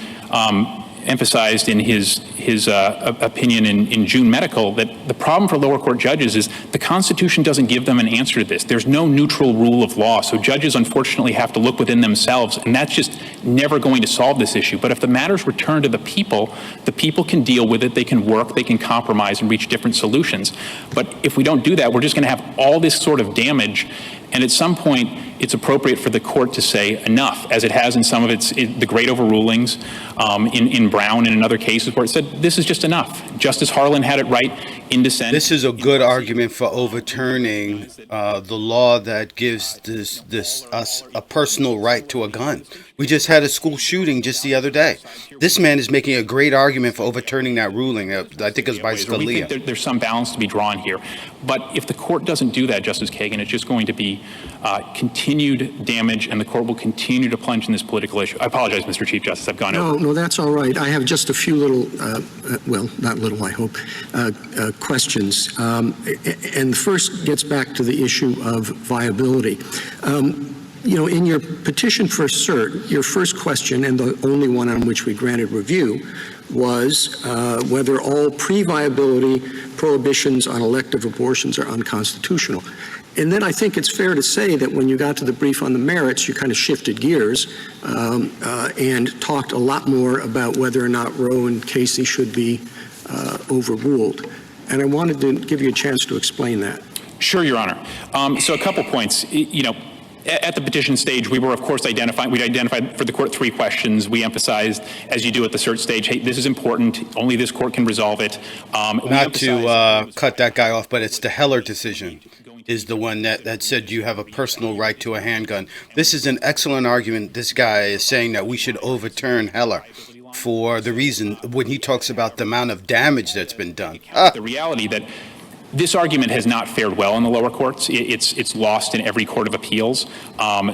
Speaker 2: emphasized in his opinion in June Medical, that the problem for lower court judges is the Constitution doesn't give them an answer to this. There's no neutral rule of law, so judges unfortunately have to look within themselves, and that's just never going to solve this issue. But if the matter's returned to the people can deal with it, they can work, they can compromise and reach different solutions. But if we don't do that, we're just going to have all this sort of damage, and at some point it's appropriate for the court to say enough, as it has in some of the great overrulings in Brown and in other cases where it said this is just enough. Justice Harlan had it right in dissent.
Speaker 1: This is a good argument for overturning the law that gives us a personal right to a gun. We just had a school shooting just the other day. This man is making a great argument for overturning that ruling. I think it was by Scalia.
Speaker 2: We think there's some balance to be drawn here. But if the court doesn't do that, Justice Kagan, it's just going to be continued damage, and the court will continue to plunge in this political issue. I apologize, Mr. Chief Justice. I've gone over.
Speaker 6: No, that's all right. I have just a few little, well, not little, I hope, questions. And the first gets back to the issue of viability. In your petition for cert, your first question, and the only one on which we granted review, was whether all pre-viability prohibitions on elective abortions are unconstitutional. And then I think it's fair to say that when you got to the brief on the merits, you kind of shifted gears and talked a lot more about whether or not Roe and Casey should be overruled. And I wanted to give you a chance to explain that.
Speaker 2: Sure, Your Honor. So a couple points. At the petition stage, we were, of course, we'd identified for the court 3 questions. We emphasized, as you do at the cert stage, hey, this is important. Only this court can resolve it.
Speaker 1: Not to cut that guy off, but it's the Heller decision is the one that said you have a personal right to a handgun. This is an excellent argument. This guy is saying that we should overturn Heller for the reason when he talks about the amount of damage that's been done.
Speaker 2: The reality that this argument has not fared well in the lower courts. It's lost in every court of appeals.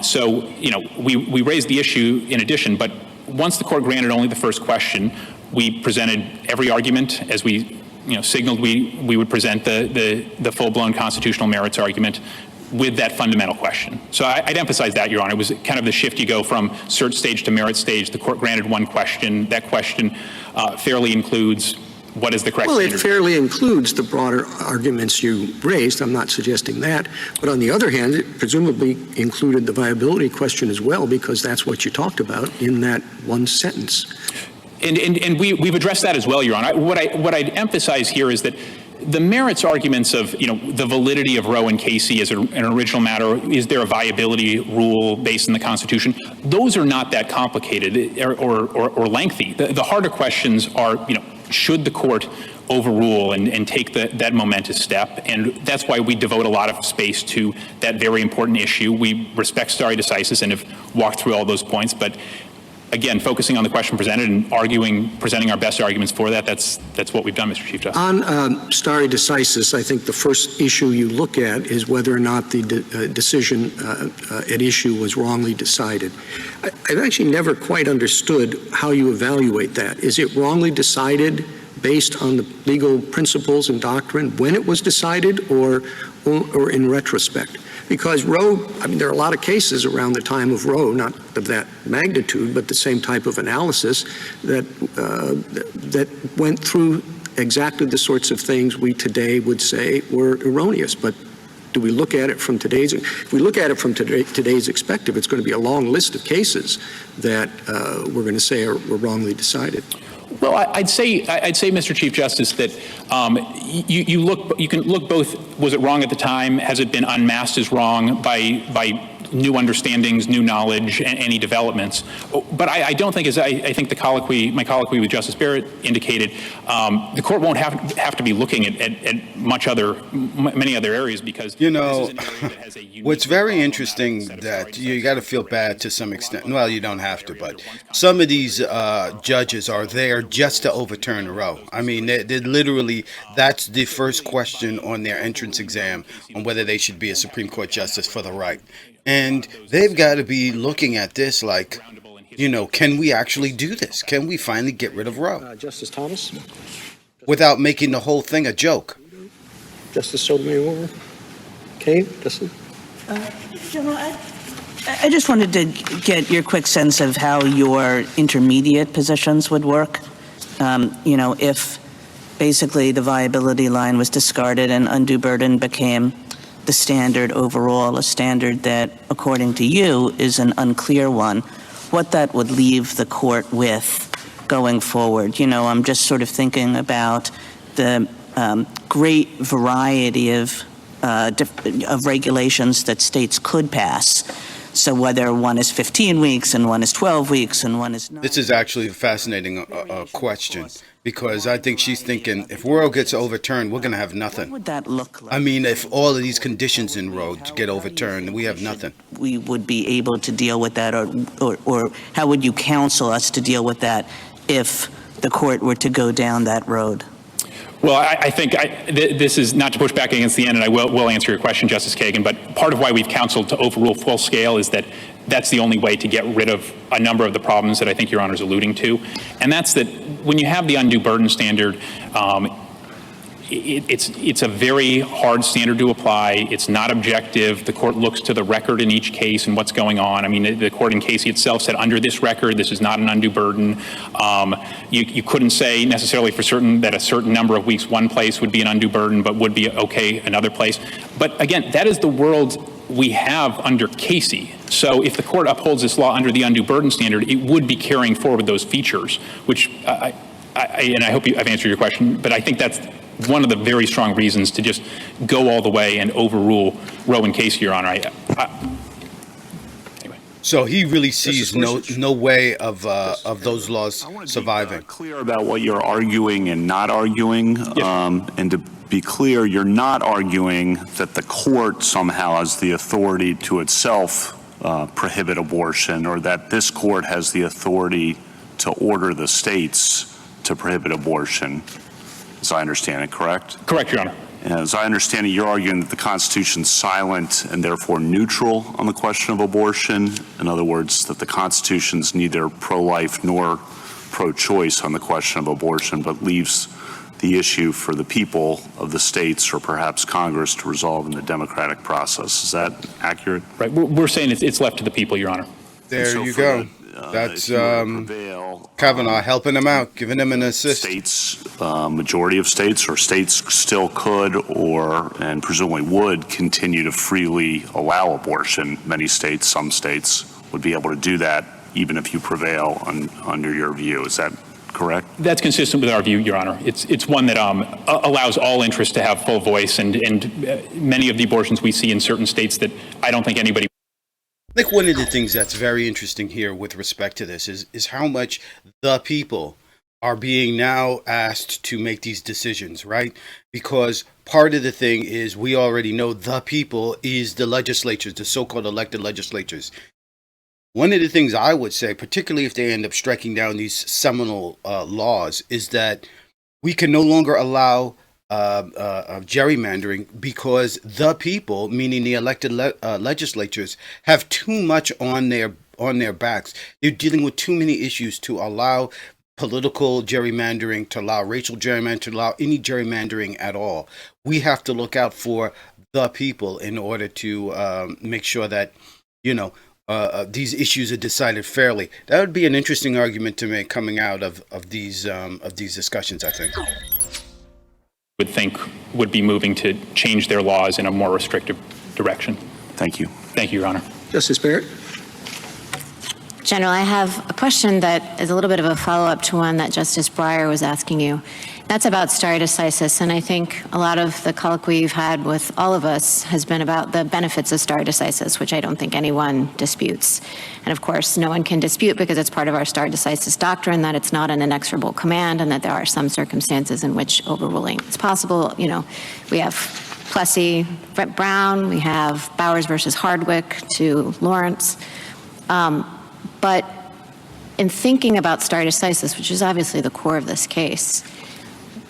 Speaker 2: So, we raised the issue in addition, but once the court granted only the first question, we presented every argument as we, signaled we would present the full-blown constitutional merits argument with that fundamental question. So I'd emphasize that, Your Honor. It was kind of the shift you go from cert stage to merit stage. The court granted one question. That question fairly includes what is the correct standard?
Speaker 6: Well, it fairly includes the broader arguments you raised. I'm not suggesting that. But on the other hand, it presumably included the viability question as well, because that's what you talked about in that one sentence.
Speaker 2: And we've addressed that as well, Your Honor. What I'd emphasize here is that The merits arguments of, the validity of Roe and Casey as an original matter, is there a viability rule based in the Constitution? Those are not that complicated or lengthy. The harder questions are, should the court overrule and take that momentous step? And that's why we devote a lot of space to that very important issue. We respect stare decisis and have walked through all those points, but again, focusing on the question presented and presenting our best arguments for that, that's what we've done, Mr. Chief Justice.
Speaker 6: On stare decisis, I think the first issue you look at is whether or not the decision at issue was wrongly decided. I've actually never quite understood how you evaluate that. Is it wrongly decided based on the legal principles and doctrine when it was decided, or in retrospect? Because Roe, there are a lot of cases around the time of Roe, not of that magnitude, but the same type of analysis that went through exactly the sorts of things we today would say were erroneous. But do we look at it from today's? If we look at it from today's perspective, it's going to be a long list of cases that we're going to say were wrongly decided.
Speaker 2: Well, I'd say, Mr. Chief Justice, that you can look both. Was it wrong at the time? Has it been unmasked as wrong by new understandings, new knowledge, and any developments? But I don't think, as I think my colloquy with Justice Barrett indicated, the court won't have to be looking at many other areas, because this is an area that has a unique
Speaker 1: what's very interesting that you got to feel bad to some extent. Well, you don't have to, but some of these judges are there just to overturn Roe. They're literally, that's the first question on their entrance exam on whether they should be a Supreme Court justice for the right. And they've got to be looking at this like, can we actually do this? Can we finally get rid of Roe?
Speaker 6: Justice Thomas?
Speaker 1: Without making the whole thing a joke.
Speaker 6: Justice Sotomayor? Kay? Justice?
Speaker 9: General, I just wanted to get your quick sense of how your intermediate positions would work. If basically the viability line was discarded and undue burden became the standard overall, a standard that, according to you, is an unclear one, what that would leave the court with going forward. I'm just sort of thinking about the great variety of regulations that states could pass. So whether one is 15 weeks and one is 12 weeks and one is 9.
Speaker 1: This is actually a fascinating question, because I think she's thinking if Roe gets overturned, we're going to have nothing.
Speaker 9: What would that look like?
Speaker 1: If all of these conditions in Roe get overturned, we have nothing.
Speaker 9: We would be able to deal with that, or how would you counsel us to deal with that if the court were to go down that road?
Speaker 2: Well, I think this is not to push back against the end, and I will answer your question, Justice Kagan, but part of why we've counseled to overrule full scale is that that's the only way to get rid of a number of the problems that I think Your Honor is alluding to. And that's that when you have the undue burden standard, it's a very hard standard to apply. It's not objective. The court looks to the record in each case and what's going on. The court in Casey itself said under this record, this is not an undue burden. You couldn't say necessarily for certain that a certain number of weeks one place would be an undue burden, but would be okay another place. But again, that is the world we have under Casey. So if the court upholds this law under the undue burden standard, it would be carrying forward those features, which and I hope I've answered your question, but I think that's one of the very strong reasons to just go all the way and overrule Roe and Casey, Your Honor. Anyway.
Speaker 1: So he really sees no way of those laws surviving.
Speaker 10: Be clear about what you're arguing and not arguing, and to be clear, you're not arguing that the court somehow has the authority to itself prohibit abortion, or that this court has the authority to order the states to prohibit abortion, as I understand it, correct?
Speaker 2: Correct, Your Honor.
Speaker 10: As I understand it, you're arguing that the Constitution's silent and therefore neutral on the question of abortion. In other words, that the Constitution's neither pro-life nor pro-choice on the question of abortion, but leaves the issue for the people of the states or perhaps Congress to resolve in the democratic process. Is that accurate?
Speaker 2: Right. We're saying it's left to the people, Your Honor.
Speaker 1: There you go. That's Kavanaugh helping him out, giving him an assist.
Speaker 10: States, majority of states, or states still could and presumably would continue to freely allow abortion. Many states, some states would be able to do that even if you prevail under your view. Is that correct?
Speaker 2: That's consistent with our view, Your Honor. It's one that allows all interests to have full voice, and many of the abortions we see in certain states that I don't think anybody.
Speaker 1: I think one of the things that's very interesting here with respect to this is how much the people are being now asked to make these decisions, right? Because part of the thing is we already know the people is the legislatures, the so-called elected legislatures. One of the things I would say, particularly if they end up striking down these seminal laws, is that we can no longer allow gerrymandering because the people, meaning the elected legislatures, have too much on their backs. They're dealing with too many issues to allow political gerrymandering, to allow racial gerrymandering, to allow any gerrymandering at all. We have to look out for the people in order to make sure that, these issues are decided fairly. That would be an interesting argument to make coming out of these discussions, I think.
Speaker 2: Would think would be moving to change their laws in a more restrictive direction.
Speaker 10: Thank you.
Speaker 2: Thank you, Your Honor.
Speaker 6: Justice Barrett?
Speaker 7: General, I have a question that is a little bit of a follow-up to one that Justice Breyer was asking you. That's about stare decisis, and I think a lot of the colloquy you've had with all of us has been about the benefits of stare decisis, which I don't think anyone disputes. And of course, no one can dispute because it's part of our stare decisis doctrine that it's not an inexorable command and that there are some circumstances in which overruling is possible. We have Plessy, Brett Brown, we have Bowers versus Hardwick to Lawrence. But in thinking about stare decisis, which is obviously the core of this case,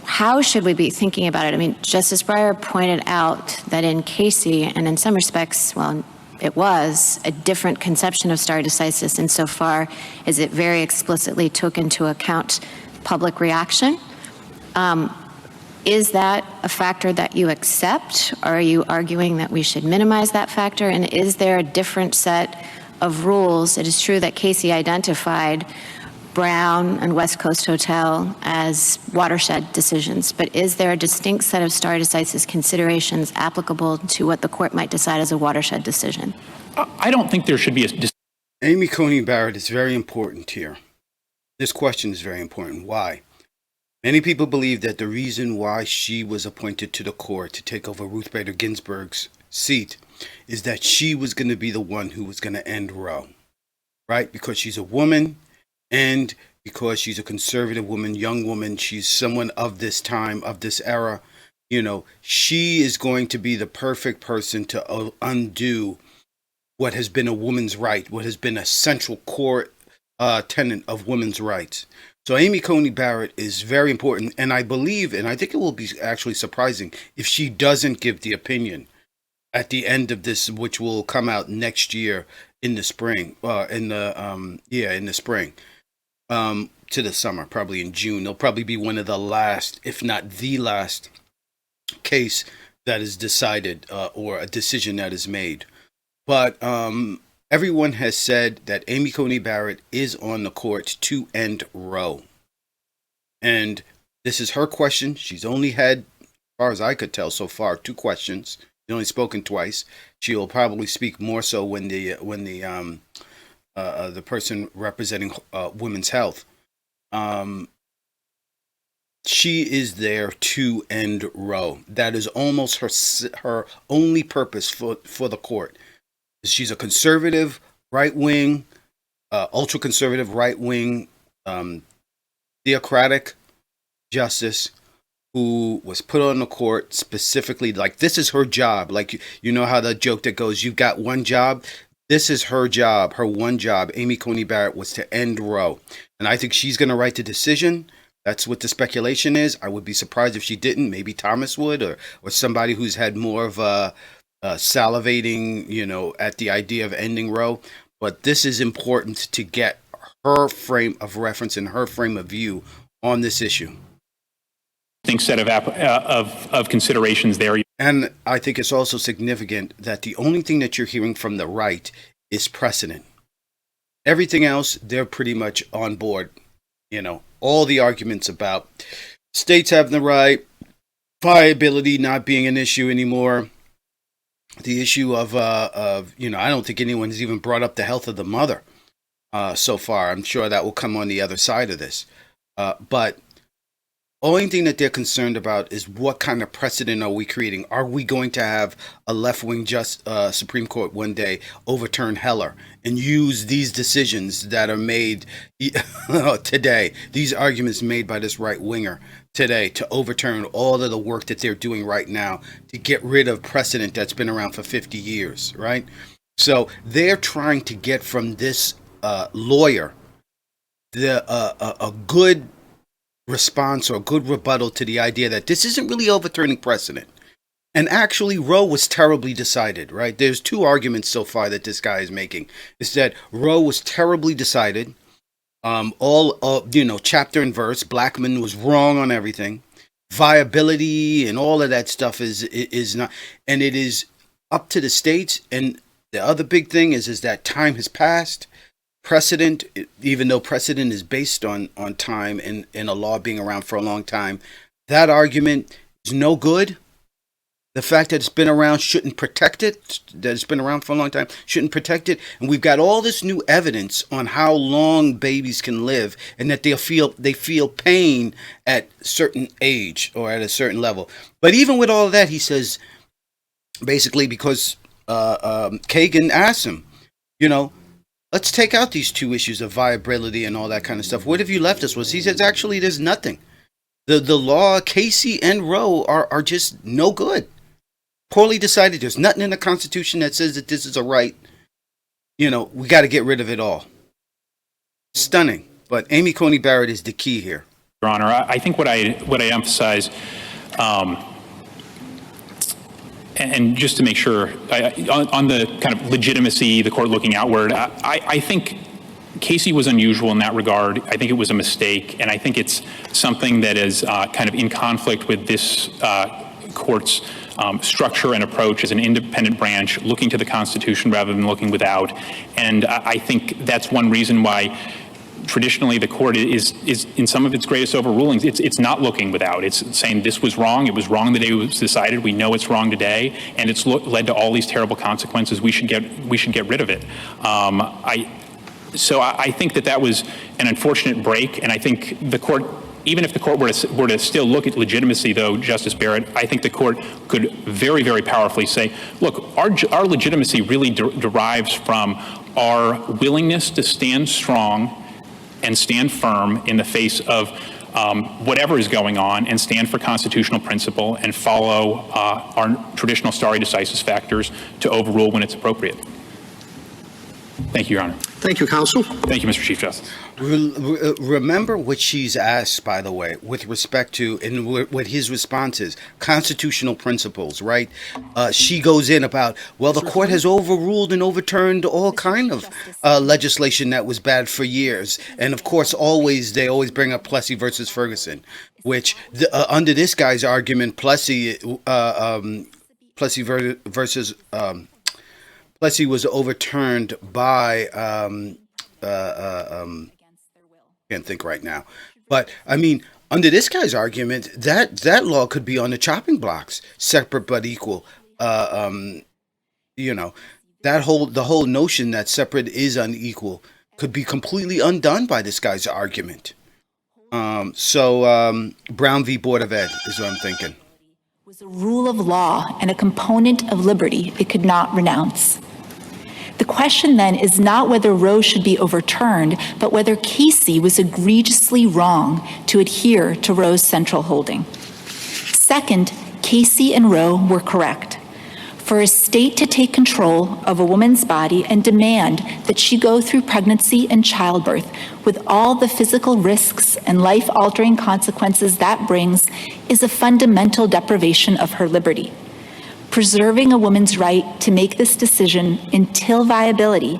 Speaker 7: how should we be thinking about it? I mean, Justice Breyer pointed out that in Casey, and in some respects, well, it was a different conception of stare decisis insofar as it very explicitly took into account public reaction. Is that a factor that you accept? Or are you arguing that we should minimize that factor? And is there a different set of rules? It is true that Casey identified Brown and West Coast Hotel as watershed decisions, but is there a distinct set of stare decisis considerations applicable to what the court might decide as a watershed decision?
Speaker 2: I don't think there should be
Speaker 1: Amy Coney Barrett is very important here. This question is very important. Why? Many people believe that the reason why she was appointed to the court to take over Ruth Bader Ginsburg's seat is that she was going to be the one who was going to end Roe, right? Because she's a woman and because she's a conservative woman, young woman, she's someone of this time, of this era, she is going to be the perfect person to undo what has been a woman's right, what has been a central core tenet of women's rights. So Amy Coney Barrett is very important, and I believe, and I think it will be actually surprising if she doesn't give the opinion at the end of this, which will come out next year in the spring, in the spring, to the summer, probably in June. It'll probably be one of the last, if not the last, case that is decided or a decision that is made. But everyone has said that Amy Coney Barrett is on the court to end Roe. And this is her question. She's only had, as far as I could tell so far, 2 questions. She's only spoken twice. She will probably speak more so when the person representing women's health. She is there to end Roe. That is almost her only purpose for the court. She's a conservative, right-wing, ultra-conservative, right-wing, theocratic justice who was put on the court specifically, like, this is her job. Like, you know how the joke that goes, you've got one job? This is her job, her one job. Amy Coney Barrett was to end Roe. And I think she's going to write the decision. That's what the speculation is. I would be surprised if she didn't. Maybe Thomas would, or somebody who's had more of a salivating, at the idea of ending Roe. But this is important to get her frame of reference and her frame of view on this issue.
Speaker 2: Set of considerations there.
Speaker 1: And I think it's also significant that the only thing that you're hearing from the right is precedent. Everything else, they're pretty much on board. All the arguments about states having the right, viability not being an issue anymore, the issue of I don't think anyone has even brought up the health of the mother so far. I'm sure that will come on the other side of this. But only thing that they're concerned about is what kind of precedent are we creating? Are we going to have a left-wing Supreme Court one day overturn Heller and use these decisions that are made today, these arguments made by this right-winger today, to overturn all of the work that they're doing right now to get rid of precedent that's been around for 50 years, right? So they're trying to get from this lawyer a good response or a good rebuttal to the idea that this isn't really overturning precedent. And actually, Roe was terribly decided, right? There's two arguments so far that this guy is making. Is that Roe was terribly decided. Chapter and verse. Blackman was wrong on everything. Viability and all of that stuff is not, and it is up to the states. And the other big thing is that time has passed. Precedent, even though precedent is based on time and a law being around for a long time, that argument is no good. The fact that it's been around shouldn't protect it, that it's been around for a long time shouldn't protect it. And we've got all this new evidence on how long babies can live and that they feel pain at a certain age or at a certain level. But even with all of that, he says, basically because Kagan asked him, let's take out these two issues of viability and all that kind of stuff. What have you left us with? He says, actually, there's nothing. The law, Casey and Roe, are just no good. Poorly decided. There's nothing in the Constitution that says that this is a right. We got to get rid of it all. Stunning. But Amy Coney Barrett is the key here.
Speaker 2: Your Honor, I think what I emphasize, and just to make sure, on the kind of legitimacy, the court looking outward, I think Casey was unusual in that regard. I think it was a mistake, and I think it's something that is kind of in conflict with this court's structure and approach as an independent branch, looking to the Constitution rather than looking without. And I think that's one reason why traditionally the court is in some of its greatest overrulings, it's not looking without. It's saying this was wrong. It was wrong the day it was decided. We know it's wrong today, and it's led to all these terrible consequences. We should get rid of it. So I think that was an unfortunate break, and I think the court, even if the court were to still look at legitimacy, though, Justice Barrett, I think the court could very, very powerfully say, look, our legitimacy really derives from our willingness to stand strong and stand firm in the face of whatever is going on, and stand for constitutional principle and follow our traditional stare decisis factors to overrule when it's appropriate. Thank you, Your Honor.
Speaker 6: Thank you, counsel.
Speaker 2: Thank you, Mr. Chief Justice.
Speaker 1: Remember what she's asked, by the way, with respect to, and what his response is, constitutional principles, right? She goes in about, well, the court has overruled and overturned all kind of legislation that was bad for years. And of course, they always bring up Plessy versus Ferguson, which under this guy's argument, Plessy was overturned by, can't think right now. But, I mean, under this guy's argument, that law could be on the chopping blocks, separate but equal. The whole notion that separate is unequal could be completely undone by this guy's argument. Brown v. Board of Ed is what I'm thinking.
Speaker 11: Was a rule of law and a component of liberty it could not renounce. The question then is not whether Roe should be overturned, but whether Casey was egregiously wrong to adhere to Roe's central holding. Second, Casey and Roe were correct. For a state to take control of a woman's body and demand that she go through pregnancy and childbirth with all the physical risks and life-altering consequences that brings is a fundamental deprivation of her liberty. Preserving a woman's right to make this decision until viability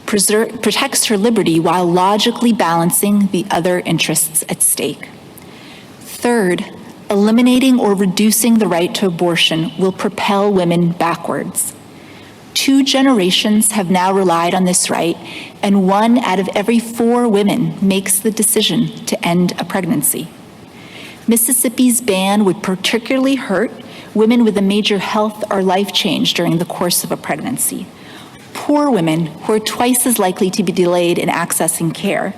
Speaker 11: protects her liberty while logically balancing the other interests at stake. Third, eliminating or reducing the right to abortion will propel women backwards. 2 generations have now relied on this right, and 1 out of every 4 women makes the decision to end a pregnancy. Mississippi's ban would particularly hurt women with a major health or life change during the course of a pregnancy, poor women who are twice as likely to be delayed in accessing care,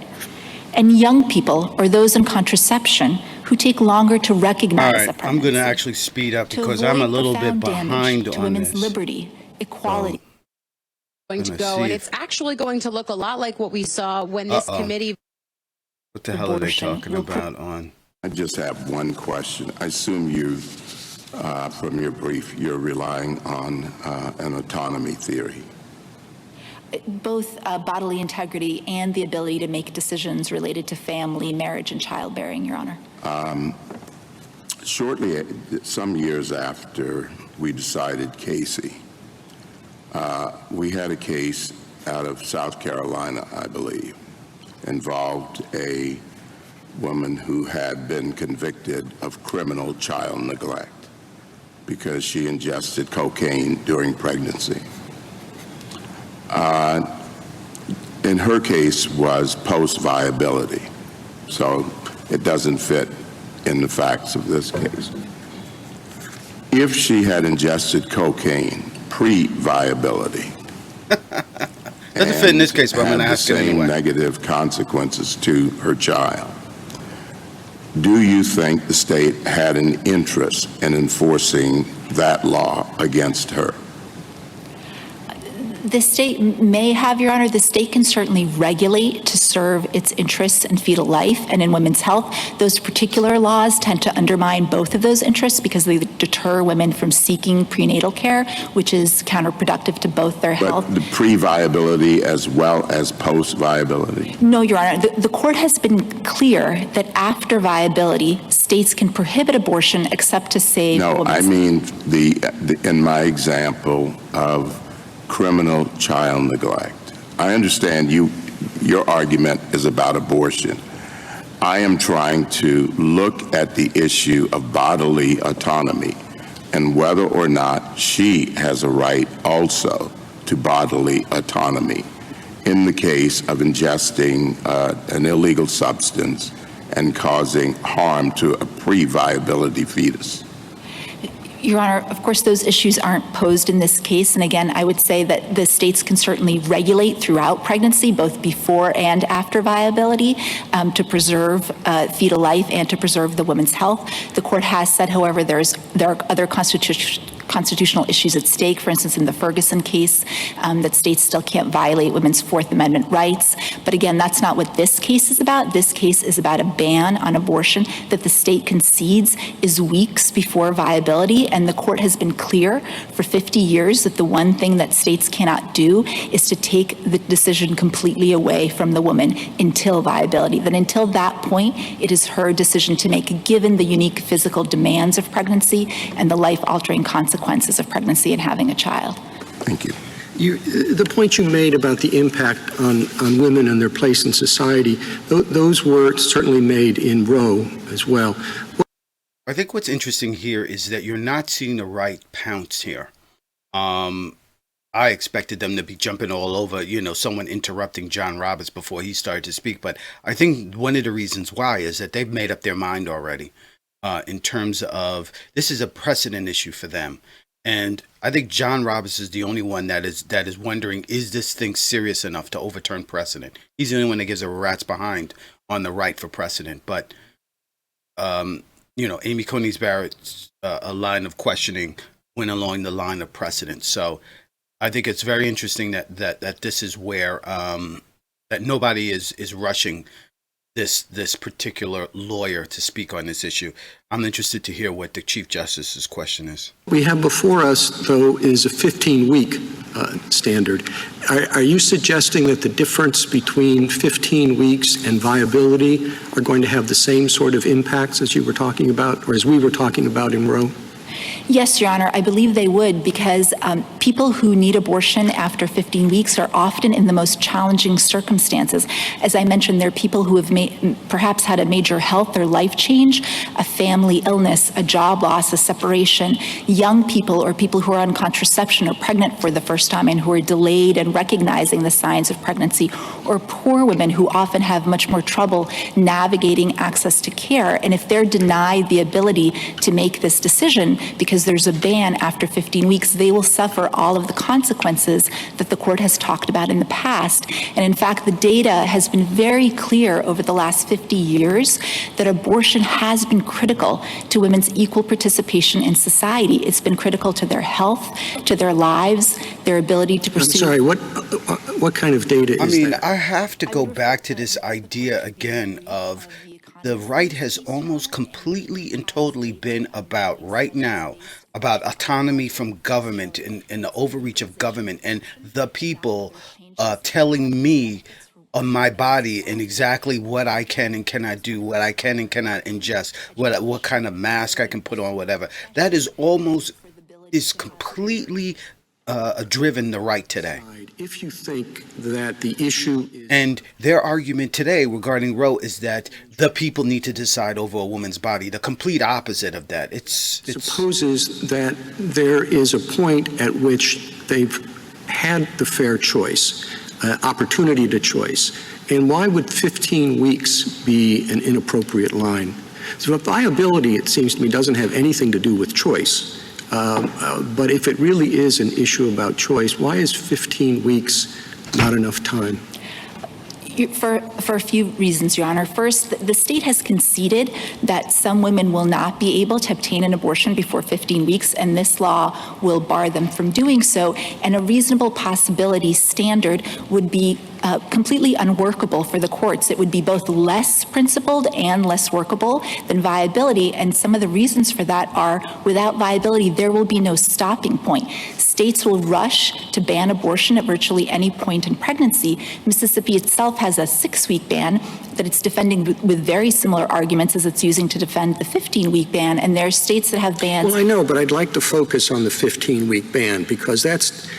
Speaker 11: and young people or those on contraception who take longer to
Speaker 1: All
Speaker 11: recognize a
Speaker 1: right,
Speaker 11: pregnancy.
Speaker 1: I'm going to actually speed up
Speaker 11: to
Speaker 1: because
Speaker 11: avoid
Speaker 1: I'm a little
Speaker 11: profound
Speaker 1: bit
Speaker 11: damage
Speaker 1: behind
Speaker 11: to
Speaker 1: on
Speaker 11: women's
Speaker 1: this.
Speaker 11: liberty, equality.
Speaker 12: Going to
Speaker 1: Gonna
Speaker 12: go,
Speaker 1: see
Speaker 12: and
Speaker 1: if-
Speaker 12: it's actually going to look a lot like what we saw when this committee.
Speaker 1: What the hell are they
Speaker 11: Abortion
Speaker 1: talking
Speaker 11: will
Speaker 1: about on?
Speaker 3: I just have one question. I assume you, from your brief, you're relying on an autonomy theory.
Speaker 11: Both bodily integrity and the ability to make decisions related to family, marriage, and childbearing, Your Honor.
Speaker 3: Shortly, some years after we decided Casey, we had a case out of South Carolina, I believe, involved a woman who had been convicted of criminal child neglect because she ingested cocaine during pregnancy. In her case was post-viability, so it doesn't fit in the facts of this case. If she had ingested cocaine pre-viability,
Speaker 1: Doesn't fit in this case, but I'm going to ask it
Speaker 3: the same
Speaker 1: anyway.
Speaker 3: negative consequences to her child, do you think the state had an interest in enforcing that law against her?
Speaker 11: The state may have, Your Honor. The state can certainly regulate to serve its interests in fetal life and in women's health. Those particular laws tend to undermine both of those interests because they deter women from seeking prenatal care, which is counterproductive to both their health.
Speaker 3: But the pre-viability as well as post-viability?
Speaker 11: No, Your Honor. The court has been clear that after viability, states can prohibit abortion except to save
Speaker 3: No,
Speaker 11: women's
Speaker 3: I mean in my example of criminal child neglect. I understand your argument is about abortion. I am trying to look at the issue of bodily autonomy and whether or not she has a right also to bodily autonomy in the case of ingesting an illegal substance and causing harm to a pre-viability fetus.
Speaker 11: Your Honor, of course, those issues aren't posed in this case. And again, I would say that the states can certainly regulate throughout pregnancy, both before and after viability, to preserve fetal life and to preserve the woman's health. The court has said, however, there are other constitutional issues at stake, for instance, in the Ferguson case, that states still can't violate women's Fourth Amendment rights. But again, that's not what this case is about. This case is about a ban on abortion that the state concedes is weeks before viability. And the court has been clear for 50 years that the one thing that states cannot do is to take the decision completely away from the woman until viability. That until that point, it is her decision to make, given the unique physical demands of pregnancy and the life-altering consequences of pregnancy and having a child.
Speaker 3: Thank you.
Speaker 6: The point you made about the impact on women and their place in society, those were certainly made in Roe as well.
Speaker 1: I think what's interesting here is that you're not seeing the right pounce here. I expected them to be jumping all over, someone interrupting John Roberts before he started to speak. But I think one of the reasons why is that they've made up their mind already in terms of this is a precedent issue for them. And I think John Roberts is the only one that is wondering, is this thing serious enough to overturn precedent? He's the only one that gives a rat's behind on the right for precedent. But Amy Coney Barrett's a line of questioning went along the line of precedent. So I think it's very interesting that this is where that nobody is rushing this particular lawyer to speak on this issue. I'm interested to hear what the Chief Justice's question is.
Speaker 6: We have before us, though, is a 15-week standard. Are you suggesting that the difference between 15 weeks and viability are going to have the same sort of impacts as you were talking about, or as we were talking about in Roe?
Speaker 11: Yes, Your Honor, I believe they would, because people who need abortion after 15 weeks are often in the most challenging circumstances. As I mentioned, they're people who have perhaps had a major health or life change, a family illness, a job loss, a separation, young people or people who are on contraception or pregnant for the first time and who are delayed in recognizing the signs of pregnancy, or poor women who often have much more trouble navigating access to care. And if they're denied the ability to make this decision, abortion because there's a ban after 15 weeks, they will suffer all of the consequences that the court has talked about in the past. And in fact, the data has been very clear over the last 50 years that abortion has been critical to women's equal participation in society. It's been critical to their health, to their lives, their ability to pursue.
Speaker 6: I'm sorry, what kind of data is that?
Speaker 1: I have to go back to this idea again of the right has almost completely and totally been about right now about autonomy from government and the overreach of government and the people telling me on my body and exactly what I can and cannot do, what I can and cannot ingest, what kind of mask I can put on, whatever. That is completely driven the right today.
Speaker 6: If you think that the issue is...
Speaker 1: And their argument today regarding Roe is that the people need to decide over a woman's body. The complete opposite of that. It
Speaker 6: supposes that there is a point at which they've had the fair choice, opportunity to choice. And why would 15 weeks be an inappropriate line? So viability, it seems to me, doesn't have anything to do with choice. But if it really is an issue about choice, why is 15 weeks not enough time?
Speaker 11: For a few reasons, Your Honor. First, the state has conceded that some women will not be able to obtain an abortion before 15 weeks, and this law will bar them from doing so. And a reasonable possibility standard would be completely unworkable for the courts. It would be both less principled and less workable than viability. And some of the reasons for that are, without viability, there will be no stopping point. States will rush to ban abortion at virtually any point in pregnancy. Mississippi itself has a 6-week ban that it's defending with very similar arguments as it's using to defend the 15-week ban. And there are states that have bans.
Speaker 6: Well, I know, but I'd like to focus on the 15-week ban because that's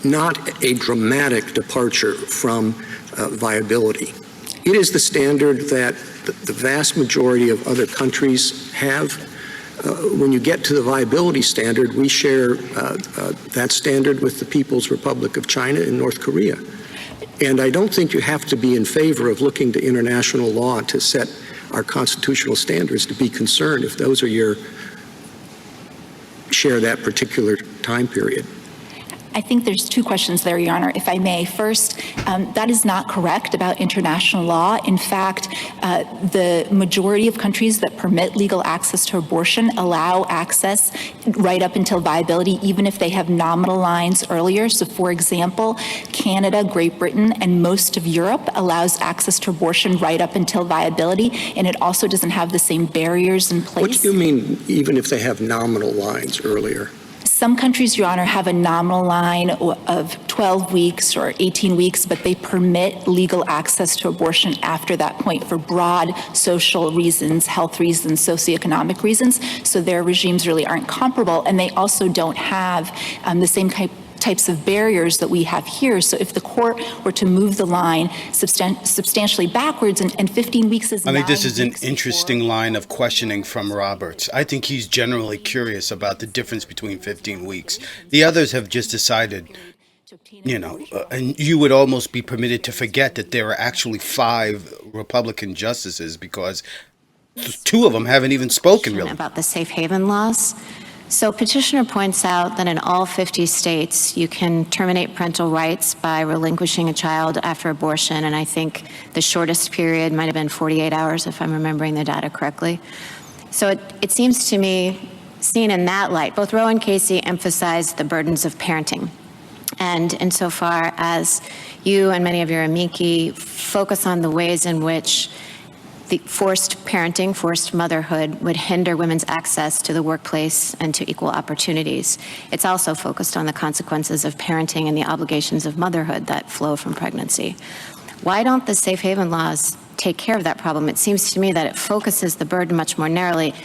Speaker 6: not a dramatic departure from viability. It is the standard that the vast majority of other countries have. When you get to the viability standard, we share that standard with the People's Republic of China and North Korea. And I don't think you have to be in favor of looking to international law to set our constitutional standards to be concerned if those are share that particular time period.
Speaker 11: I think there's two questions there, Your Honor, if I may. First, that is not correct about international law. In fact, the majority of countries that permit legal access to abortion allow access right up until viability, even if they have nominal lines earlier. So, for example, Canada, Great Britain, and most of Europe allows access to abortion right up until viability, and it also doesn't have the same barriers in place.
Speaker 6: What do you mean, even if they have nominal lines earlier?
Speaker 11: Some countries, Your Honor, have a nominal line of 12 weeks or 18 weeks, but they permit legal access to abortion after that point for broad social reasons, health reasons, socioeconomic reasons. So their regimes really aren't comparable, and they also don't have the same types of barriers that we have here. So if the court were to move the line substantially backwards, and 15 weeks is
Speaker 1: I think this is an interesting line of questioning from Roberts. I think he's generally curious about the difference between 15 weeks. The others have just decided, and you would almost be permitted to forget that there are actually 5 Republican justices because 2 of them haven't even spoken really.
Speaker 7: About the safe haven laws. So petitioner points out that in all 50 states, you can terminate parental rights by relinquishing a child after abortion. And I think the shortest period might have been 48 hours, if I'm remembering the data correctly. So it seems to me, seen in that light, both Roe and Casey emphasized the burdens of parenting. And insofar as you and many of your amici focus on the ways in which the forced parenting, forced motherhood would hinder women's access to the workplace and to equal opportunities. It's also focused on the consequences of parenting and the obligations of motherhood that flow from pregnancy. Why don't the safe haven laws take care of that problem? It seems to me that it focuses the burden much more narrowly.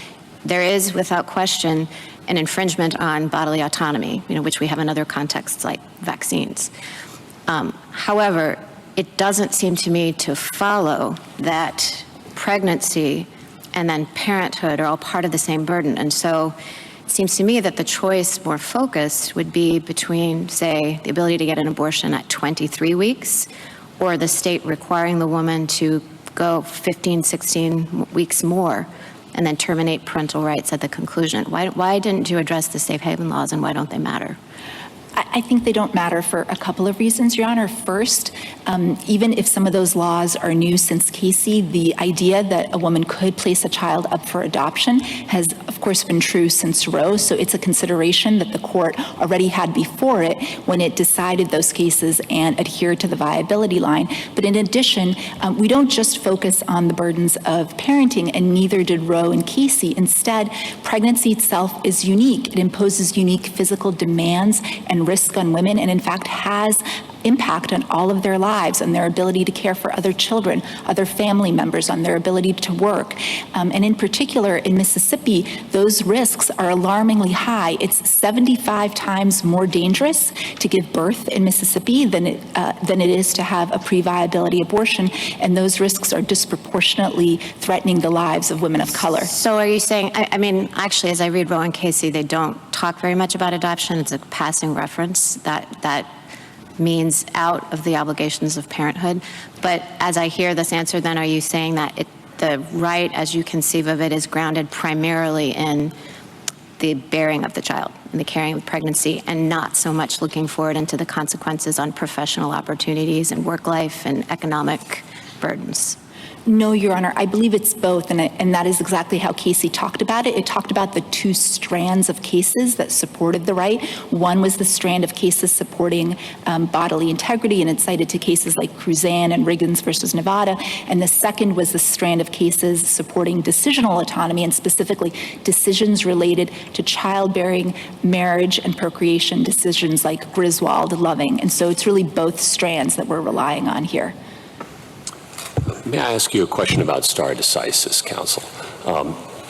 Speaker 7: There is, without question, an infringement on bodily autonomy, which we have in other contexts like vaccines. However, it doesn't seem to me to follow that pregnancy and then parenthood are all part of the same burden. And so it seems to me that the choice more focused would be between, say, the ability to get an abortion at 23 weeks or the state requiring the woman to go 15, 16 weeks more and then terminate parental rights at the conclusion. Why didn't you address the safe haven laws, and why don't they matter?
Speaker 11: I think they don't matter for a couple of reasons, Your Honor. First, even if some of those laws are new since Casey, the idea that a woman could place a child up for adoption has, of course, been true since Roe. So it's a consideration that the court already had before it when it decided those cases and adhered to the viability line. But in addition, we don't just focus on the burdens of parenting, and neither did Roe and Casey. Instead, pregnancy itself is unique. It imposes unique physical demands and risk on women, and in fact has impact on all of their lives, on their ability to care for other children, other family members, on their ability to work. And in particular, in Mississippi, those risks are alarmingly high. It's 75 times more dangerous to give birth in Mississippi than it is to have a pre-viability abortion, and those risks are disproportionately threatening the lives of women of color.
Speaker 7: So are you saying, I mean, actually, as I read Roe and Casey, they don't talk very much about adoption. It's a passing reference that means out of the obligations of parenthood. But as I hear this answer, then are you saying that the right, as you conceive of it, is grounded primarily in the bearing of the child and the carrying of pregnancy, and not so much looking forward into the consequences on professional opportunities and work life and economic burdens?
Speaker 11: No, Your Honor, I believe it's both, and that is exactly how Casey talked about it. It talked about the two strands of cases that supported the right. One was the strand of cases supporting bodily integrity, and it cited to cases like Cruzan and Riggins versus Nevada. And the second was the strand of cases supporting decisional autonomy, and specifically decisions related to childbearing, marriage, and procreation, decisions like Griswold, Loving. And so it's really both strands that we're relying on here.
Speaker 13: May I ask you a question about stare decisis, counsel?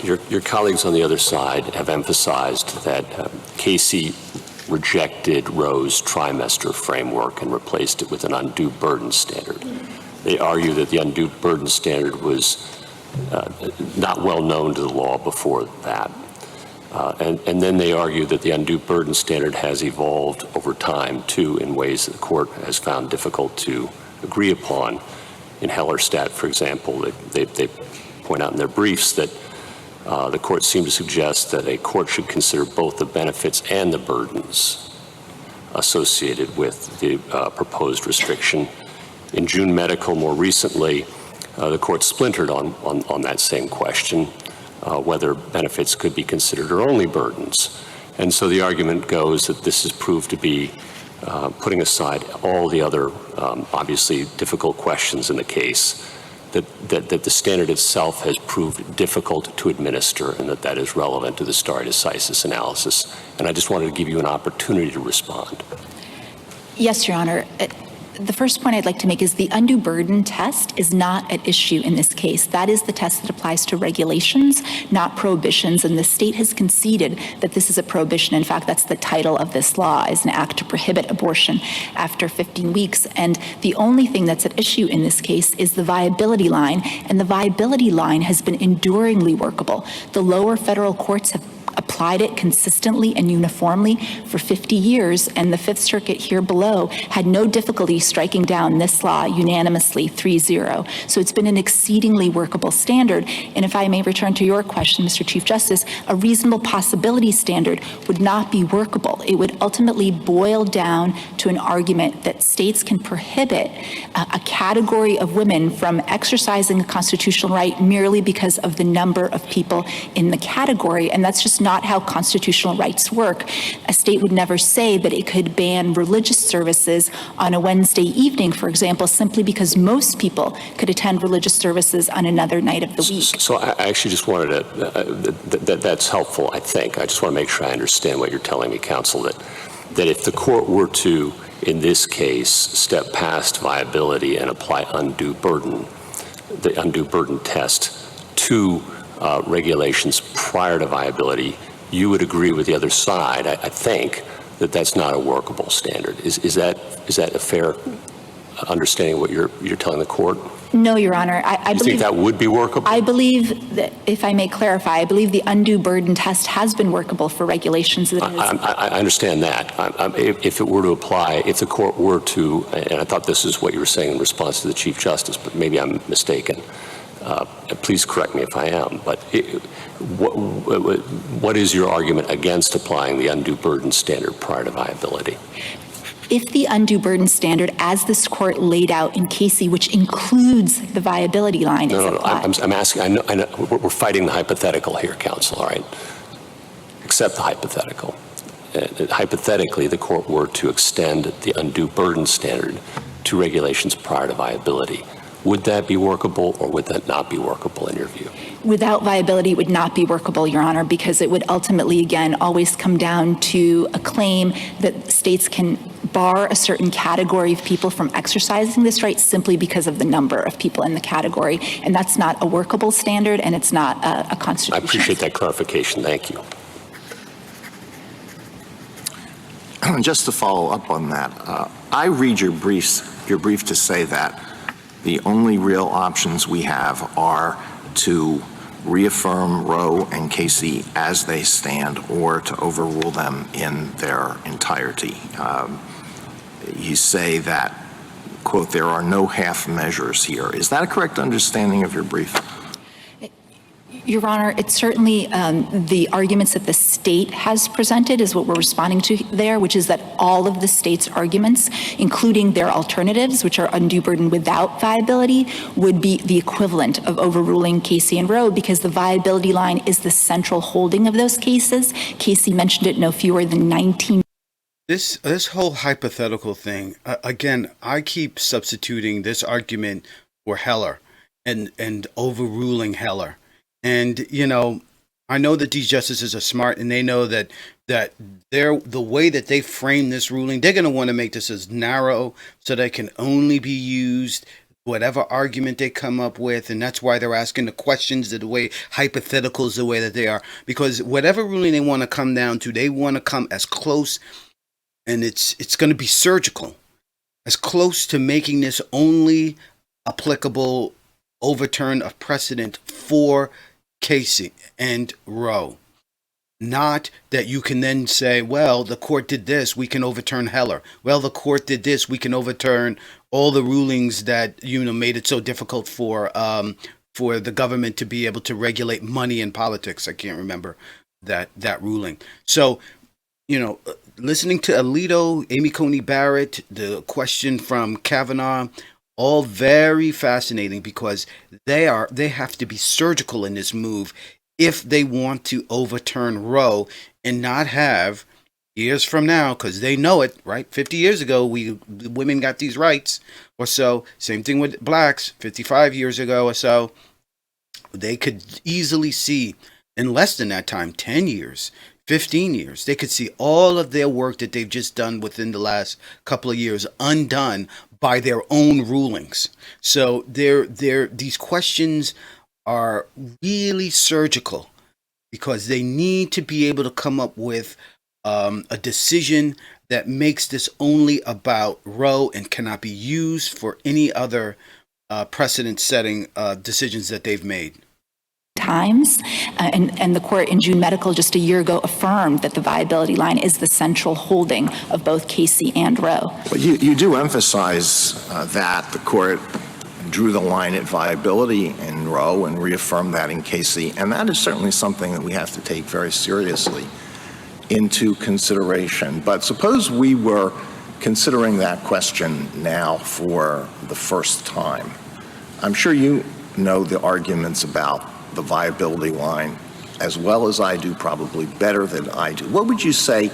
Speaker 13: Your colleagues on the other side have emphasized that Casey rejected Roe's trimester framework and replaced it with an undue burden standard. They argue that the undue burden standard was not well known to the law before that. And then they argue that the undue burden standard has evolved over time, too, in ways that the court has found difficult to agree upon. In Hellerstedt, for example, they point out in their briefs that the court seemed to suggest that a court should consider both the benefits and the burdens associated with the proposed restriction. In June Medical, more recently, the court splintered on that same question, whether benefits could be considered or only burdens. And so the argument goes that this has proved to be putting aside all the other obviously difficult questions in the case, that the standard itself has proved difficult to administer, and that is relevant to the stare decisis analysis. And I just wanted to give you an opportunity to respond.
Speaker 11: Yes, Your Honor. The first point I'd like to make is the undue burden test is not at issue in this case. That is the test that applies to regulations, not prohibitions, and the state has conceded that this is a prohibition. In fact, that's the title of this law, is an act to prohibit abortion after 15 weeks. And the only thing that's at issue in this case is the viability line, and the viability line has been enduringly workable. The lower federal courts have applied it consistently and uniformly for 50 years, and the Fifth Circuit here below had no difficulty striking down this law unanimously 3-0. So it's been an exceedingly workable standard. And if I may return to your question, Mr. Chief Justice, a reasonable possibility standard would not be workable. It would ultimately boil down to an argument that states can prohibit a category of women from exercising a constitutional right merely because of the number of people in the category, and that's just not how constitutional rights work. A state would never say that it could ban religious services on a Wednesday evening, for example, simply because most people could attend religious services on another night of the week.
Speaker 13: So I actually just wanted to, that's helpful, I think. I just want to make sure I understand what you're telling me, counsel, that if the court were to, in this case, step past viability and apply undue burden, the undue burden test to regulations prior to viability, you would agree with the other side, I think, that that's not a workable standard. Is that a fair understanding of what you're telling the court?
Speaker 11: No, Your Honor. I believe
Speaker 13: think that would be workable?
Speaker 11: I believe that, if I may clarify, I believe the undue burden test has been workable for regulations. That
Speaker 13: I understand that. If it were to apply, if the court were to, and I thought this is what you were saying in response to the Chief Justice, but maybe I'm mistaken, Please correct me if I am, but what is your argument against applying the undue burden standard prior to viability?
Speaker 11: If the undue burden standard, as this court laid out in Casey, which includes the viability line, is applied.
Speaker 13: I'm asking, I know we're fighting the hypothetical here, counsel, all right? Accept the hypothetical. Hypothetically, the court were to extend the undue burden standard to regulations prior to viability. Would that be workable, or would that not be workable in your view?
Speaker 11: Without viability, it would not be workable, Your Honor, because it would ultimately, again, always come down to a claim that states can bar a certain category of people from exercising this right simply because of the number of people in the category. And that's not a workable standard, and it's not a constitutional.
Speaker 13: I appreciate that clarification. Thank you.
Speaker 8: Just to follow up on that, I read your brief to say that the only real options we have are to reaffirm Roe and Casey as they stand, or to overrule them in their entirety. You say that, quote, there are no half measures here. Is that a correct understanding of your brief?
Speaker 11: Your Honor, it's certainly the arguments that the state has presented is what we're responding to there, which is that all of the state's arguments, including their alternatives, which are undue burden without viability, would be the equivalent of overruling Casey and Roe, because the viability line is the central holding of those cases. Casey mentioned it no fewer than 19.
Speaker 1: This whole hypothetical thing, again, I keep substituting this argument for Heller and overruling Heller. And, you know, I know that these justices are smart, and they know that the way that they frame this ruling, they're going to want to make this as narrow so that it can only be used whatever argument they come up with. And that's why they're asking the questions the way hypotheticals the way that they are, because whatever ruling they want to come down to, they want to come as close, and it's going to be surgical, as close to making this only applicable overturn of precedent for Casey and Roe. Not that you can then say, well, the court did this, we can overturn Heller. Well, the court did this, we can overturn all the rulings that, you know, made it so difficult for the government to be able to regulate money in politics. I can't remember that ruling. So, you know, listening to Alito, Amy Coney Barrett, the question from Kavanaugh, all very fascinating, because they have to be surgical in this move if they want to overturn Roe and not have years from now, because they know it, right? 50 years ago, women got these rights or so. Same thing with blacks, 55 years ago or so. They could easily see in less than that time, 10 years, 15 years, they could see all of their work that they've just done within the last couple of years undone by their own rulings. So these questions are really surgical, because they need to be able to come up with a decision that makes this only about Roe and cannot be used for any other precedent-setting decisions that they've made.
Speaker 11: Times, and the court in June Medical just a year ago affirmed that the viability line is the central holding of both Casey and Roe.
Speaker 8: Well, you do emphasize that the court drew the line at viability in Roe and reaffirmed that in Casey, and that is certainly something that we have to take very seriously into consideration. But suppose we were considering that question now for the first time. I'm sure you know the arguments about the viability line as well as I do, probably better than I do. What would you say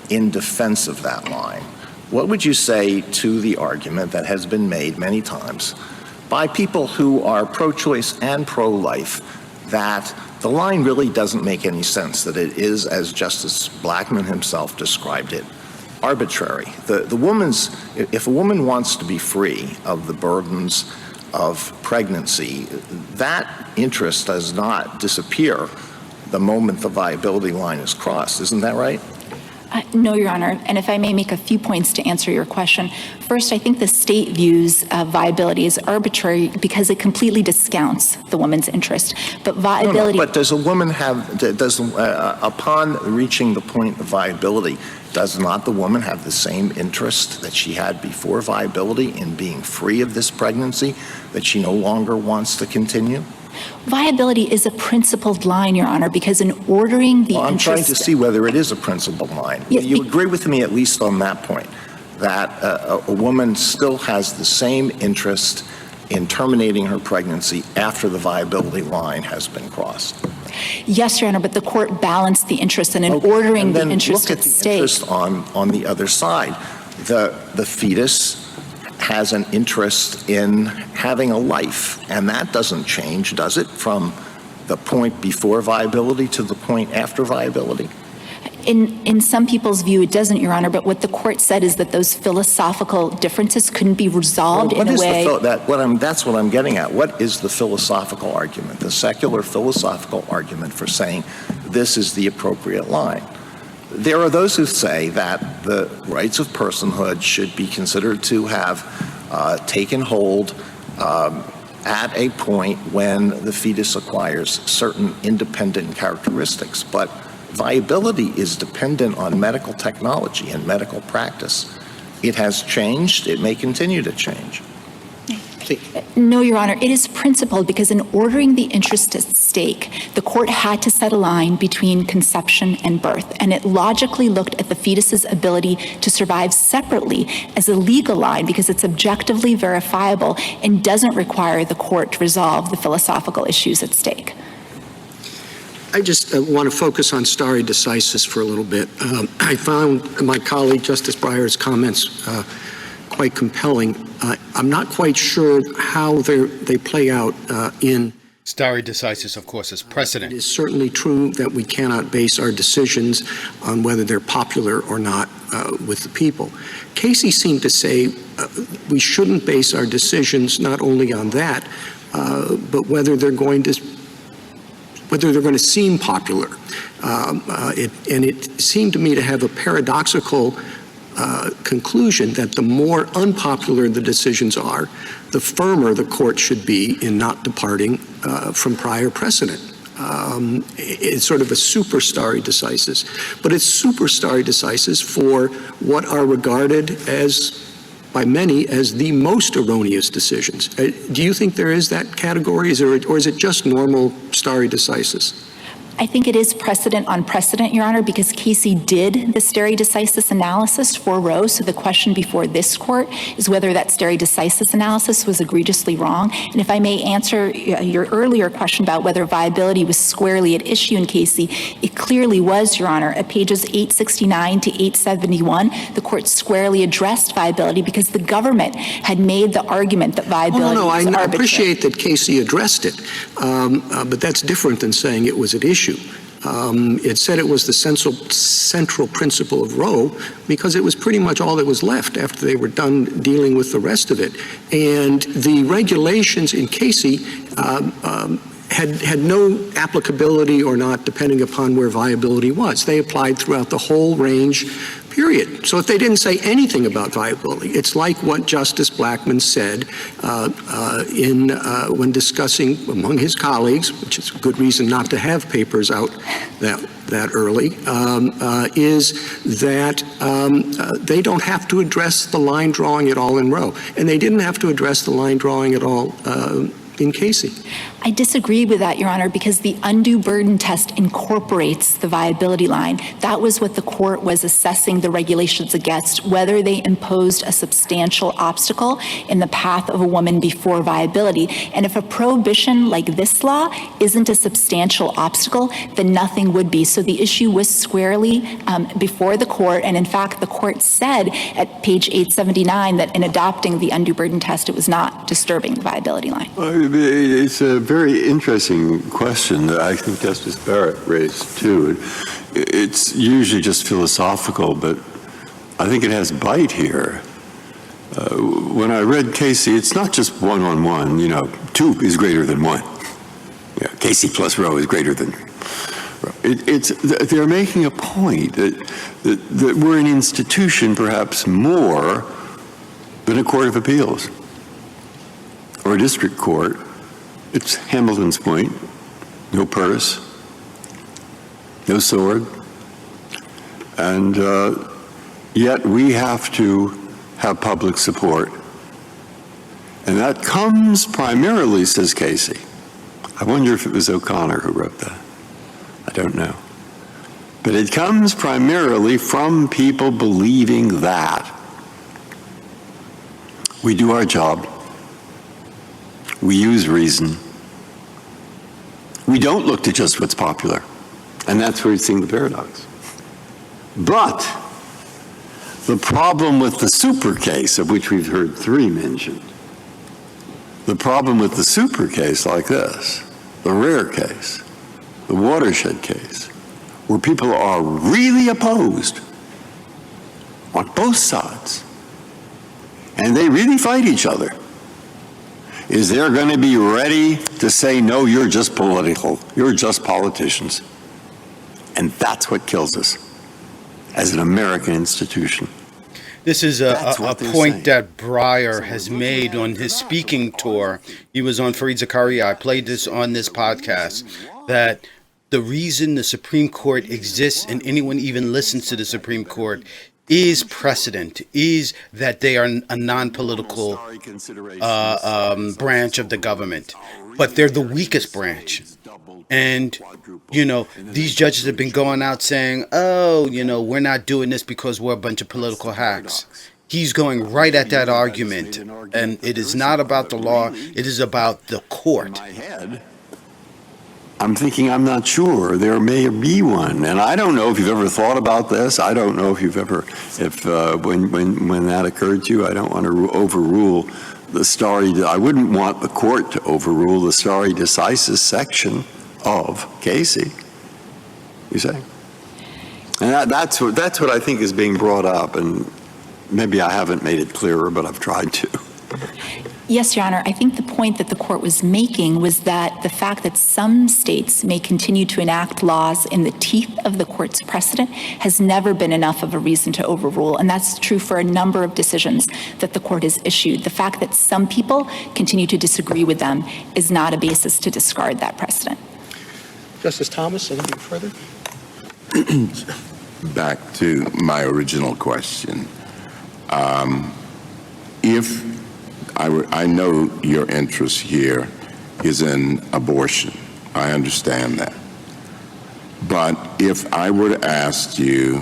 Speaker 8: in defense of that line? What would you say to the argument that has been made many times by people who are pro-choice and pro-life that the line really doesn't make any sense, that it is, as Justice Blackman himself described it, arbitrary? If a woman wants to be free of the burdens of pregnancy, that interest does not disappear the moment the viability line is crossed. Isn't that right?
Speaker 11: No, Your Honor. And if I may make a few points to answer your question. First, I think the state views viability as arbitrary because it completely discounts the woman's interest. But viability...
Speaker 8: No, but does a woman have, upon reaching the point of viability, does not the woman have the same interest that she had before viability in being free of this pregnancy that she no longer wants to continue?
Speaker 11: Viability is a principled line, Your Honor, because in ordering the
Speaker 8: I'm
Speaker 11: interest...
Speaker 8: trying to see whether it is a principled line.
Speaker 11: Yes,
Speaker 8: you agree with me, at least on that point, that a woman still has the same interest in terminating her pregnancy after the viability line has been crossed?
Speaker 11: Yes, Your Honor, but the court balanced the interest, and in ordering the interest at stake...
Speaker 8: Interest on the other side. The fetus has an interest in having a life, and that doesn't change, does it, from the point before viability to the point after viability?
Speaker 11: In some people's view, it doesn't, Your Honor, but what the court said is that those philosophical differences couldn't be resolved in a way...
Speaker 8: That's what I'm getting at. What is the philosophical argument, the secular philosophical argument for saying this is the appropriate line? There are those who say that the rights of personhood should be considered to have taken hold at a point when the fetus acquires certain independent characteristics. But viability is dependent on medical technology and medical practice. It has changed. It may continue to change.
Speaker 11: No, Your Honor, it is principled because in ordering the interest at stake, the court had to set a line between conception and birth, and it logically looked at the fetus's ability to survive separately as a legal line because it's objectively verifiable and doesn't require the court to resolve the philosophical issues at stake.
Speaker 6: I just want to focus on stare decisis for a little bit. I found my colleague, Justice Breyer's comments quite compelling. I'm not quite sure how they play out in...
Speaker 1: Stare decisis, of course, is precedent.
Speaker 6: It is certainly true that we cannot base our decisions on whether they're popular or not with the people. Casey seemed to say we shouldn't base our decisions not only on that, but whether they're going to seem popular. And it seemed to me to have a paradoxical conclusion that the more unpopular the decisions are, the firmer the court should be in not departing from prior precedent. It's sort of a super stare decisis, but it's super stare decisis for what are regarded as, by many, as the most erroneous decisions. Do you think there is that category, or is it just normal stare decisis?
Speaker 11: I think it is precedent on precedent, Your Honor, because Casey did the stare decisis analysis for Roe. So the question before this court is whether that stare decisis analysis was egregiously wrong. And if I may answer your earlier question about whether viability was squarely at issue in Casey, it clearly was, Your Honor. At pages 869 to 871, the court squarely addressed viability because the government had made the argument that viability was arbitrary.
Speaker 6: I appreciate that Casey addressed it, but that's different than saying it was at issue. It said it was the central principle of Roe because it was pretty much all that was left after they were done dealing with the rest of it. And the regulations in Casey had no applicability or not depending upon where viability was. They applied throughout the whole range, period. So if they didn't say anything about viability, it's like what Justice Blackman said when discussing among his colleagues, which is a good reason not to have papers out that early, is that they don't have to address the line drawing at all in Roe. And they didn't have to address the line drawing at all in Casey.
Speaker 11: I disagree with that, Your Honor, because the undue burden test incorporates the viability line. That was what the court was assessing the regulations against, whether they imposed a substantial obstacle in the path of a woman before viability. And if a prohibition like this law isn't a substantial obstacle, then nothing would be. So the issue was squarely before the court. And in fact, the court said at page 879 that in adopting the undue burden test, it was not disturbing the viability line.
Speaker 4: It's a very interesting question that I think Justice Barrett raised too. It's usually just philosophical, but I think it has bite here. When I read Casey, it's not just 1-on-1, 2 is greater than 1. Yeah, Casey plus Roe is greater than. They're making a point that we're an institution perhaps more than a court of appeals or a district court. It's Hamilton's point. No purse, no sword, and yet we have to have public support. And that comes primarily, says Casey. I wonder if it was O'Connor who wrote that. I don't know. But it comes primarily from people believing that we do our job, we use reason, we don't look to just what's popular. And that's where we're seeing the paradox. But the problem with the super case, of which we've heard 3 mentioned, the problem with the super case like this, the rare case, the watershed case, where people are really opposed on both sides, and they really fight each other, is they're going to be ready to say, no, you're just political, you're just politicians. And that's what kills us as an American institution.
Speaker 1: This is a point that Breyer has made on his speaking tour. He was on Fareed Zakaria. I played this on this podcast, that the reason the Supreme Court exists and anyone even listens to the Supreme Court is precedent, is that they are a non-political branch of the government. But they're the weakest branch. And, you know, these judges have been going out saying, oh, you know, we're not doing this because we're a bunch of political hacks. He's going right at that argument. And it is not about the law. It is about the court.
Speaker 4: I'm thinking, I'm not sure. There may be one. And I don't know if you've ever thought about this. I don't know if you've ever, when that occurred to you, I don't want to overrule the stare, I wouldn't want the court to overrule the stare decisis section of Casey, you say? And that's what I think is being brought up, and maybe I haven't made it clearer, but I've tried to.
Speaker 11: Yes, Your Honor. I think the point that the court was making was that the fact that some states may continue to enact laws in the teeth of the court's precedent has never been enough of a reason to overrule. And that's true for a number of decisions that the court has issued. The fact that some people continue to disagree with them is not a basis to discard that precedent.
Speaker 6: Justice Thomas, anything further?
Speaker 3: Back to my original question. If I know your interest here is in abortion. I understand that. But if I were to ask you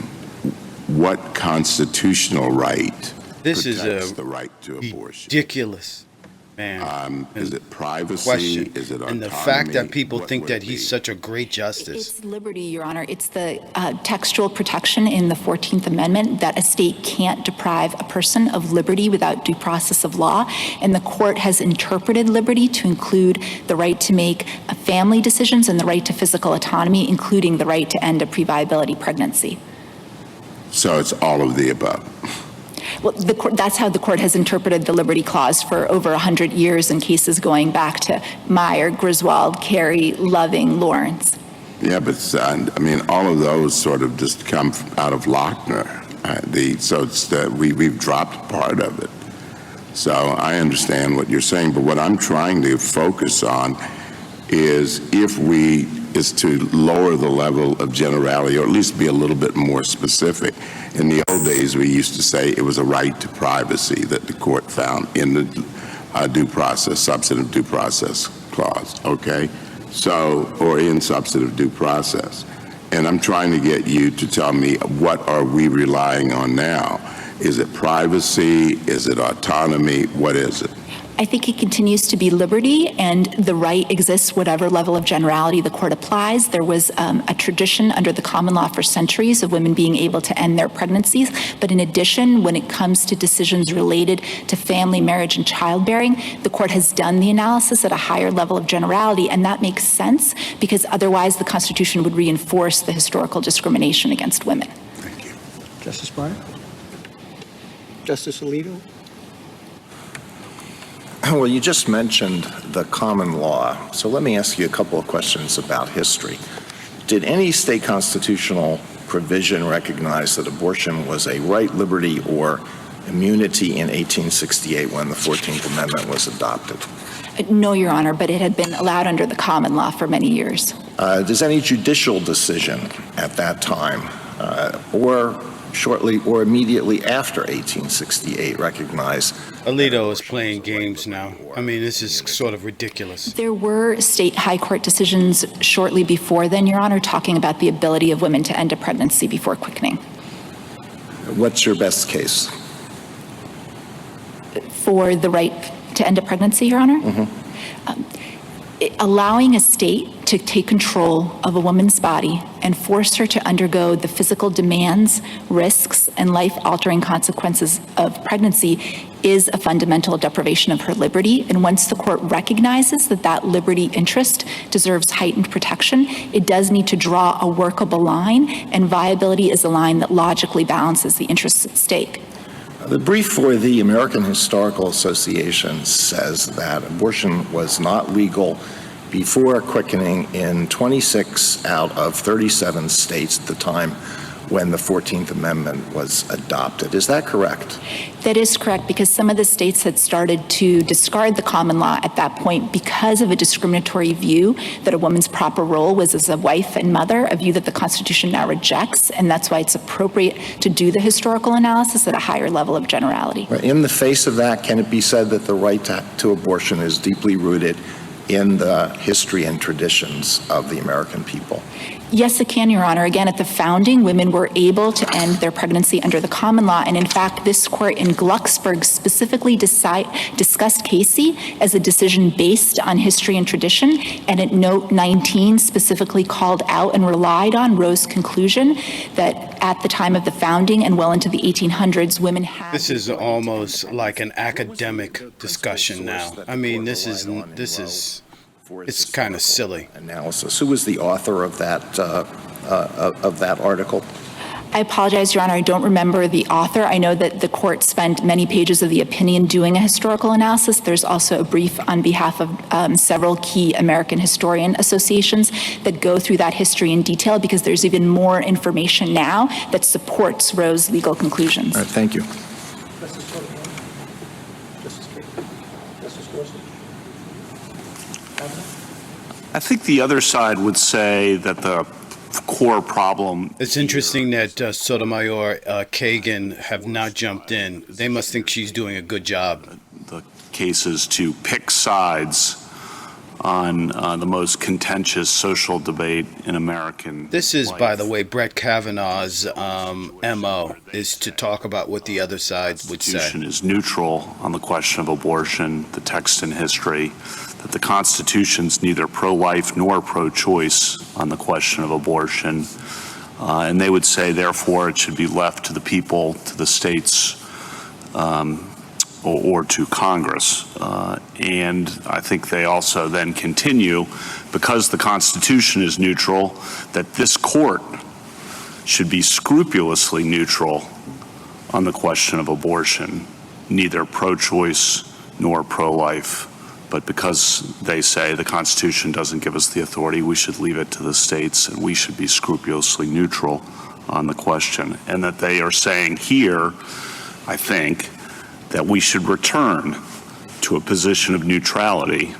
Speaker 3: what constitutional right protects the right to abortion?
Speaker 1: Ridiculous, man.
Speaker 3: Is it privacy?
Speaker 1: Question.
Speaker 3: Is it autonomy?
Speaker 1: And the fact that people think that he's such a great justice.
Speaker 11: It's liberty, Your Honor. It's the textual protection in the 14th Amendment that a state can't deprive a person of liberty without due process of law. And the court has interpreted liberty to include the right to make family decisions and the right to physical autonomy, including the right to end a pre-viability pregnancy.
Speaker 3: So it's all of the above.
Speaker 11: Well, that's how the court has interpreted the Liberty Clause for over 100 years in cases going back to Meyer, Griswold, Carey, Loving, Lawrence.
Speaker 3: Yeah, but I mean, all of those sort of just come out of Lochner. So it's we've dropped part of it. So I understand what you're saying, but what I'm trying to focus on is is to lower the level of generality, or at least be a little bit more specific. In the old days, we used to say it was a right to privacy that the court found in the due process, substantive due process clause, okay? So, or in substantive due process. And I'm trying to get you to tell me, what are we relying on now? Is it privacy? Is it autonomy? What is it?
Speaker 11: I think it continues to be liberty, and the right exists whatever level of generality the court applies. There was a tradition under the common law for centuries of women being able to end their pregnancies. But in addition, when it comes to decisions related to family, marriage, and childbearing, the court has done the analysis at a higher level of generality, and that makes sense because otherwise the Constitution would reinforce the historical discrimination against women.
Speaker 6: Thank you. Justice Breyer? Justice Alito?
Speaker 8: Well, you just mentioned the common law, so let me ask you a couple of questions about history.
Speaker 14: Did any state constitutional provision recognize that abortion was a right, liberty, or immunity in 1868 when the 14th Amendment was adopted?
Speaker 11: No, Your Honor, but it had been allowed under the common law for many years.
Speaker 14: Does any judicial decision at that time or shortly or immediately after 1868 recognize?
Speaker 1: Alito is playing games now. I mean, this is sort of ridiculous.
Speaker 11: There were state high court decisions shortly before then, Your Honor, talking about the ability of women to end a pregnancy before quickening.
Speaker 14: What's your best case?
Speaker 11: For the right to end a pregnancy, Your Honor? Allowing a state to take control of a woman's body and force her to undergo the physical demands, risks, and life-altering consequences of pregnancy is a fundamental deprivation of her liberty. And once the court recognizes that that liberty interest deserves heightened protection, it does need to draw a workable line, and viability is a line that logically balances the interests at stake.
Speaker 14: The brief for the American Historical Association says that abortion was not legal before quickening in 26 out of 37 states at the time when the 14th Amendment was adopted. Is that correct?
Speaker 11: That is correct, because some of the states had started to discard the common law at that point because of a discriminatory view that a woman's proper role was as a wife and mother, a view that the Constitution now rejects, and that's why it's appropriate to do the historical analysis at a higher level of generality.
Speaker 14: In the face of that, can it be said that the right to abortion is deeply rooted in the history and traditions of the American people?
Speaker 11: Yes, it can, Your Honor. Again, at the founding, women were able to end their pregnancy under the common law. And in fact, this court in Glucksburg specifically discussed Casey as a decision based on history and tradition. And at note 19 specifically called out and relied on Roe's conclusion that at the time of the founding and well into the 1800s, women had...
Speaker 1: This is almost like an academic discussion now. I mean, this is it's kind of silly.
Speaker 14: Analysis. Who was the author of that article?
Speaker 11: I apologize, Your Honor. I don't remember the author. I know that the court spent many pages of the opinion doing a historical analysis. There's also a brief on behalf of several key American historian associations that go through that history in detail, because there's even more information now that supports Roe's legal conclusions.
Speaker 14: All right, thank you.
Speaker 10: I think the other side would say that the core problem...
Speaker 1: It's interesting that Sotomayor, Kagan have not jumped in. They must think she's doing a good job.
Speaker 10: The case is to pick sides on the most contentious social debate in American
Speaker 1: This is,
Speaker 10: life.
Speaker 1: by the way, Brett Kavanaugh's MO, is to talk about what the other side would say.
Speaker 10: The Constitution is neutral on the question of abortion, the text and history, that the Constitution's neither pro-life nor pro-choice on the question of abortion. And they would say, therefore, it should be left to the people, to the states, or to Congress. And I think they also then continue, because the Constitution is neutral, that this court should be scrupulously neutral on the question of abortion, neither pro-choice nor pro-life. But because they say the Constitution doesn't give us the authority, we should leave it to the states, and we should be scrupulously neutral on the question. And that they are saying here, I think, that we should return to a position of neutrality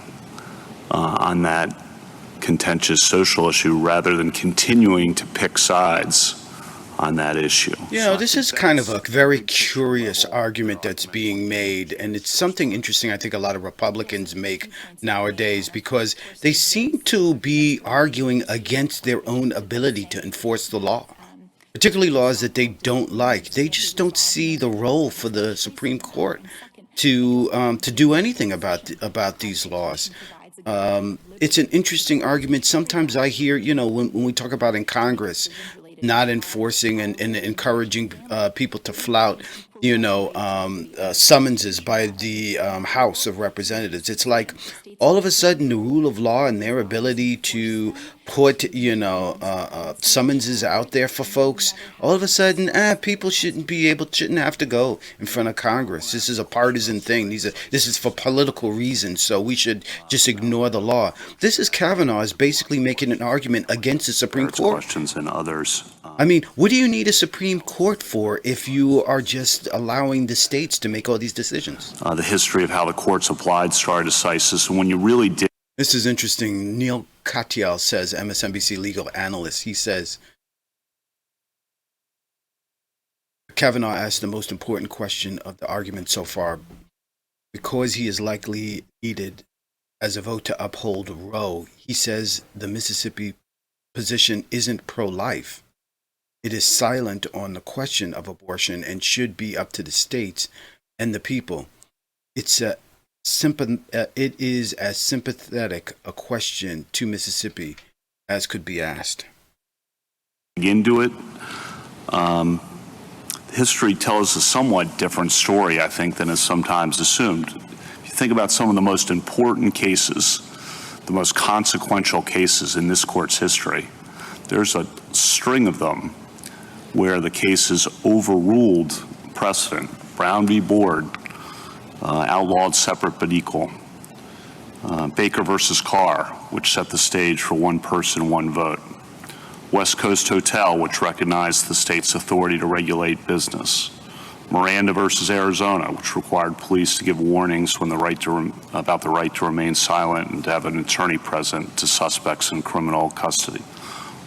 Speaker 10: on that contentious social issue, rather than continuing to pick sides on that issue.
Speaker 1: You know, this is kind of a very curious argument that's being made, and it's something interesting I think a lot of Republicans make nowadays, because they seem to be arguing against their own ability to enforce the law, particularly laws that they don't like. They just don't see the role for the Supreme Court to do anything about these laws. It's an interesting argument. Sometimes I hear, you know, when we talk about in Congress, not enforcing and encouraging people to flout summonses by the House of Representatives. It's like all of a sudden the rule of law and their ability to put, summonses out there for folks, all of a sudden, people shouldn't have to go in front of Congress. This is a partisan thing. This is for political reasons, so we should just ignore the law. This is Kavanaugh is basically making an argument against the Supreme Court.
Speaker 10: Questions and others.
Speaker 1: I mean, what do you need a Supreme Court for if you are just allowing the states to make all these decisions?
Speaker 10: The history of how the courts applied stare decisis, and when you really did.
Speaker 1: This is interesting. Neil Katyal says, MSNBC legal analyst, he says, Kavanaugh asked the most important question of the argument so far because he is likely needed as a vote to uphold Roe. He says the Mississippi position isn't pro-life. It is silent on the question of abortion and should be up to the states and the people. It is as sympathetic a question to Mississippi as could be asked.
Speaker 10: Into it, history tells a somewhat different story, I think, than is sometimes assumed. If you think about some of the most important cases, the most consequential cases in this court's history, there's a string of them where the cases overruled precedent. Brown v. Board, outlawed separate but equal. Baker versus Carr, which set the stage for one person, one vote. West Coast Hotel, which recognized the state's authority to regulate business. Miranda versus Arizona, which required police to give warnings when about the right to remain silent and to have an attorney present to suspects in criminal custody.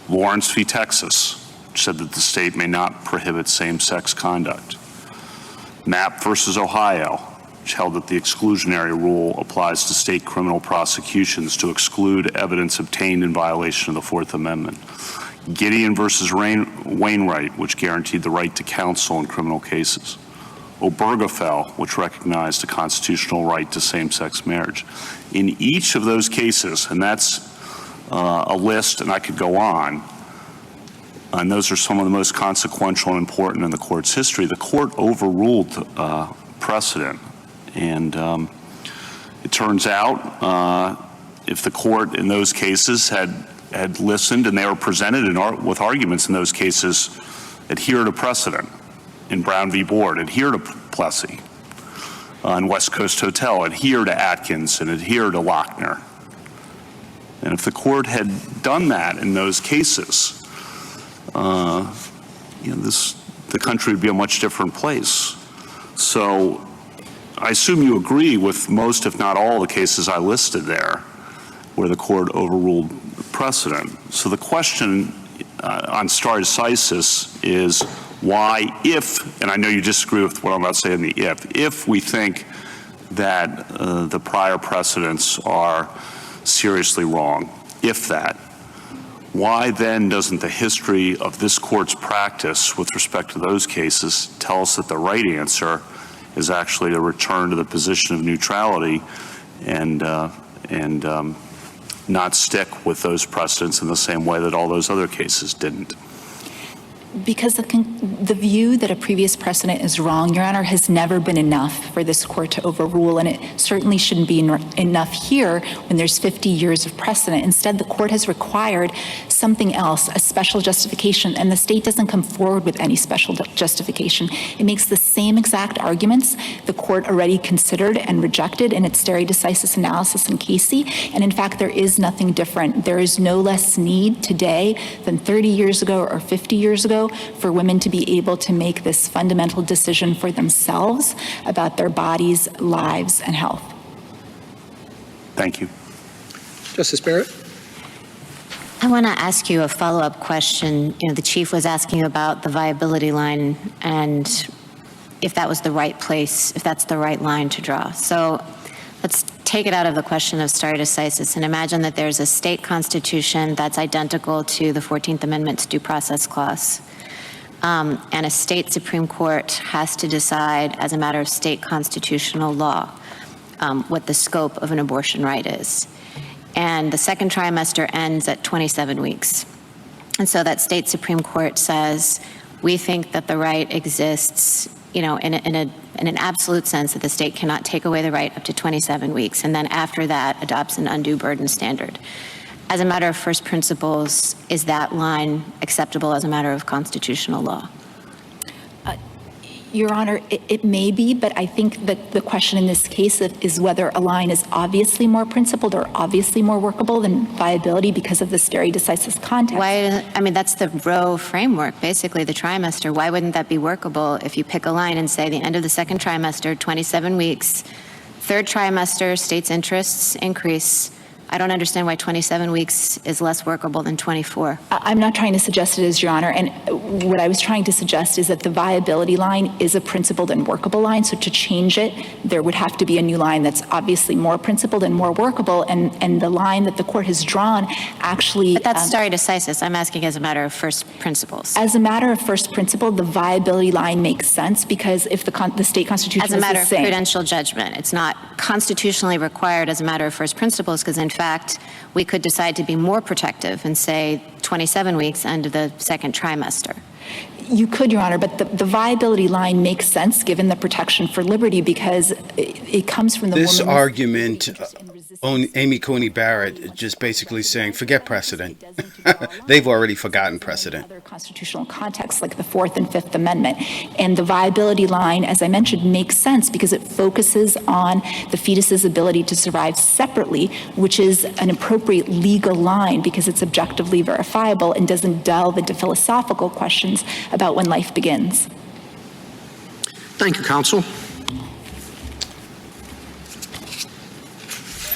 Speaker 10: Lawrence v. Texas, which said that the state may not prohibit same-sex conduct. Knapp versus Ohio, which held that the exclusionary rule applies to state criminal prosecutions to exclude evidence obtained in violation of the Fourth Amendment. Gideon versus Wainwright, which guaranteed the right to counsel in criminal cases. Obergefell, which recognized a constitutional right to same-sex marriage. In each of those cases, and that's a list, and I could go on, and those are some of the most consequential and important in the court's history, the court overruled precedent. And it turns out if the court in those cases had listened and they were presented with arguments in those cases, adhere to precedent. In Brown v. Board, adhere to Plessy. In West Coast Hotel, adhere to Atkins and adhere to Lochner. And if the court had done that in those cases, the country would be a much different place. So I assume you agree with most, if not all, the cases I listed there where the court overruled precedent. So the question on stare decisis is why, if, and I know you disagree with what I'm about to say in the if we think that the prior precedents are seriously wrong, if that, why then doesn't the history of this court's practice with respect to those cases tell us that the right answer is actually to return to the position of neutrality and not stick with those precedents in the same way that all those other cases didn't?
Speaker 11: Because the view that a previous precedent is wrong, Your Honor, has never been enough for this court to overrule, and it certainly shouldn't be enough here when there's 50 years of precedent. Instead, the court has required something else, a special justification, and the state doesn't come forward with any special justification. It makes the same exact arguments the court already considered and rejected in its stare decisis analysis in Casey, and in fact, there is nothing different. There is no less need today than 30 years ago or 50 years ago for women to be able to make this fundamental decision for themselves about their bodies, lives, and health.
Speaker 10: Thank you.
Speaker 6: Justice Barrett?
Speaker 7: I want to ask you a follow-up question. The Chief was asking about the viability line and if that was the right place, if that's the right line to draw. So let's take it out of the question of stare decisis and imagine that there's a state constitution that's identical to the 14th Amendment's due process clause. And a state Supreme Court has to decide as a matter of state constitutional law what the scope of an abortion right is. And the second trimester ends at 27 weeks. And so that state Supreme Court says, we think that the right exists in an absolute sense that the state cannot take away the right up to 27 weeks, and then after that adopts an undue burden standard. As a matter of first principles, is that line acceptable as a matter of constitutional law?
Speaker 11: Your Honor, it may be, but I think that the question in this case is whether a line is obviously more principled or obviously more workable than viability because of this very decisive context.
Speaker 7: That's the Roe framework, basically the trimester. Why wouldn't that be workable if you pick a line and say the end of the second trimester, 27 weeks, third trimester, states' interests increase? I don't understand why 27 weeks is less workable than 24.
Speaker 11: I'm not trying to suggest it is, Your Honor. And what I was trying to suggest is that the viability line is a principled and workable line. So to change it, there would have to be a new line that's obviously more principled and more workable. And the line that the court has drawn actually...
Speaker 7: But that's stare decisis. I'm asking as a matter of first principles.
Speaker 11: As a matter of first principle, the viability line makes sense because if the state constitution is the same...
Speaker 7: As a matter of prudential judgment, it's not constitutionally required as a matter of first principles because in fact, we could decide to be more protective and say 27 weeks end of the second trimester.
Speaker 11: You could, Your Honor, but the viability line makes sense given the protection for liberty because it comes from the
Speaker 1: This argument, Amy Coney Barrett just basically saying, forget precedent. They've already forgotten precedent.
Speaker 11: Other constitutional contexts like the Fourth and Fifth Amendment. And the viability line, as I mentioned, makes sense because it focuses on the fetus's ability to survive separately, which is an appropriate legal line because it's objectively verifiable and doesn't delve into philosophical questions about when life begins.
Speaker 6: Thank you, counsel.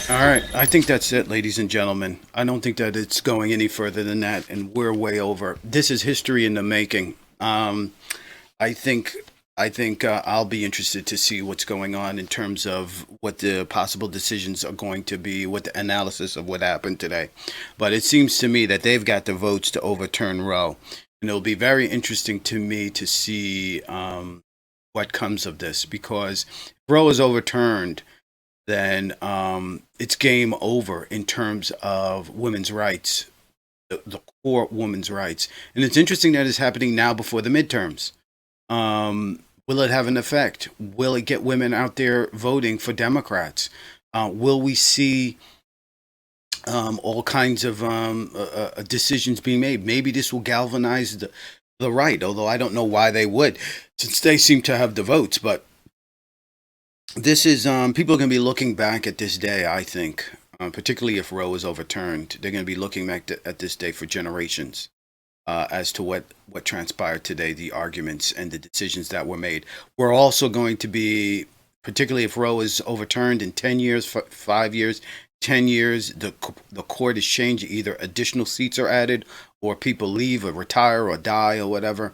Speaker 1: All right. I think that's it, ladies and gentlemen. I don't think that it's going any further than that, and we're way over. This is history in the making. I think I'll be interested to see what's going on in terms of what the possible decisions are going to be, what the analysis of what happened today. But it seems to me that they've got the votes to overturn Roe. And it'll be very interesting to me to see what comes of this, because if Roe is overturned, then it's game over in terms of women's rights, the core women's rights. And it's interesting that it's happening now before the midterms. Will it have an effect? Will it get women out there voting for Democrats? Will we see all kinds of decisions being made? Maybe this will galvanize the right, although I don't know why they would, since they seem to have the votes. But this is, people are going to be looking back at this day, I think, particularly if Roe is overturned. They're going to be looking back at this day for generations as to what transpired today, the arguments and the decisions that were made. We're also going to be, particularly if Roe is overturned in 10 years, 5 years, 10 years, the court is changed. Either additional seats are added or people leave or retire or die or whatever.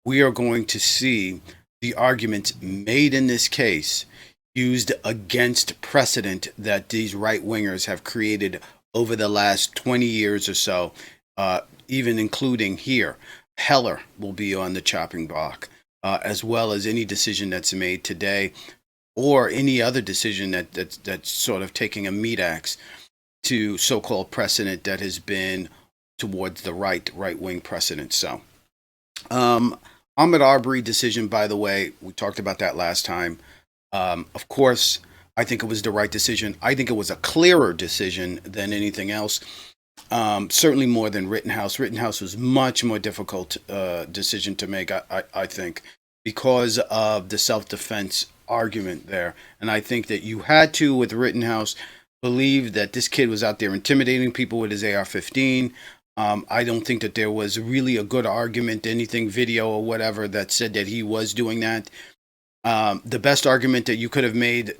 Speaker 1: We are going to see the arguments made in this case used against precedent that these right-wingers have created over the last 20 years or so, even including here. Heller will be on the chopping block, as well as any decision that's made today or any other decision that's sort of taking a meat axe to so-called precedent that has been towards the right-wing precedent. So, Ahmaud Arbery decision, by the way, we talked about that last time. Of course, I think it was the right decision. I think it was a clearer decision than anything else. Certainly more than Rittenhouse. Rittenhouse was much more difficult decision to make, I think, because of the self-defense argument there. And I think that you had to, with Rittenhouse, believe that this kid was out there intimidating people with his AR-15. I don't think that there was really a good argument, anything video or whatever, that said that he was doing that. The best argument that you could have made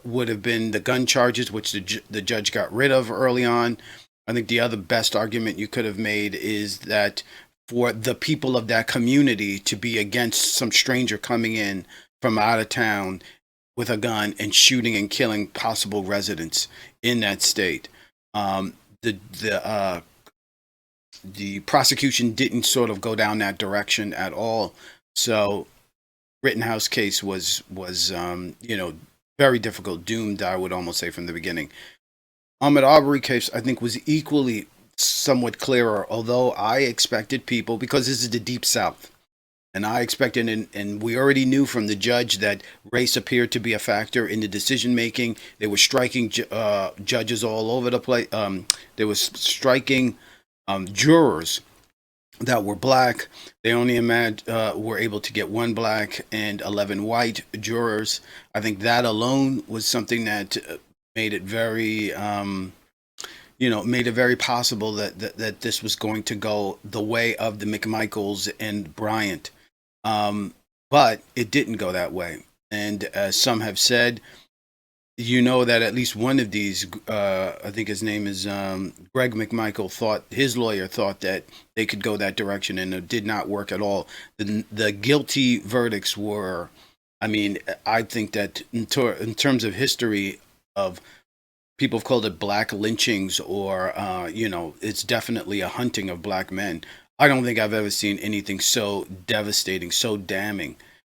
Speaker 1: would have been the gun charges, which the judge got rid of early on. I think the other best argument you could have made is that for the people of that community to be against some stranger coming in from out of town with a gun and shooting and killing possible residents in that state. The prosecution didn't sort of go down that direction at all. So Rittenhouse case was very difficult, doomed, I would almost say, from the beginning. Ahmaud Arbery case, I think, was equally somewhat clearer, although I expected people, because this is the Deep South, And I expected, and we already knew from the judge that race appeared to be a factor in the decision making. They were striking judges all over the place. They were striking jurors that were black. They only were able to get 1 black and 11 white jurors. I think that alone was something that made it very, made it very possible that this was going to go the way of the McMichaels and Bryant. But it didn't go that way. And as some have said, that at least one of these, I think his name is Greg McMichael, his lawyer thought that they could go that direction, and it did not work at all. The guilty verdicts were, I think that in terms of history of people have called it black lynchings, or, it's definitely a hunting of black men. I don't think I've ever seen anything so devastating, so damning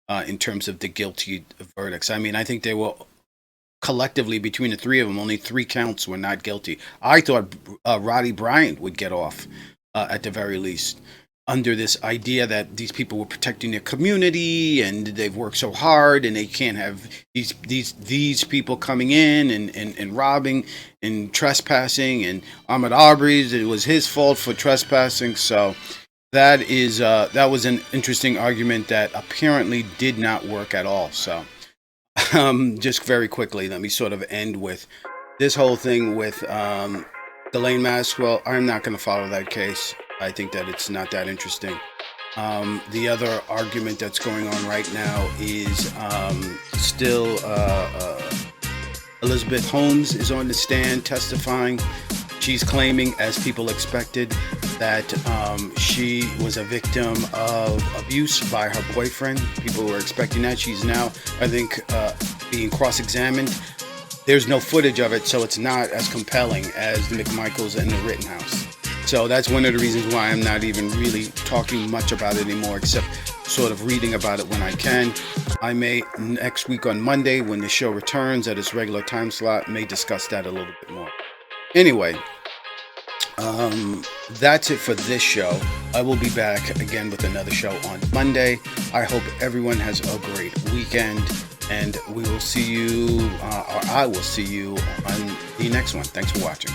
Speaker 1: in terms of the guilty verdicts. I think they were collectively, between the 3 of them, only 3 counts were not guilty. I thought Roddy Bryant would get off at the very least, under this idea that these people were protecting their community and they've worked so hard and they can't have these people coming in and robbing and trespassing. And Ahmaud Arbery's, it was his fault for trespassing. So that was an interesting argument that apparently did not work at all. So just very quickly, let me sort of end with this whole thing with Ghislaine Maxwell. I'm not going to follow that case. I think that it's not that interesting. The other argument that's going on right now is still Elizabeth Holmes is on the stand testifying. She's claiming, as people expected, that she was a victim of abuse by her boyfriend. People were expecting that. She's now, I think, being cross-examined. There's no footage of it, so it's not as compelling as the McMichaels and the Rittenhouse. So that's one of the reasons why I'm not even really talking much about it anymore, except sort of reading about it when I can. I may, next week on Monday, when the show returns at its regular time slot, may discuss that a little bit more. Anyway, that's it for this show. I will be back again with another show on Monday. I hope everyone has a great weekend, and we will see you, or I will see you on the next one. Thanks for watching.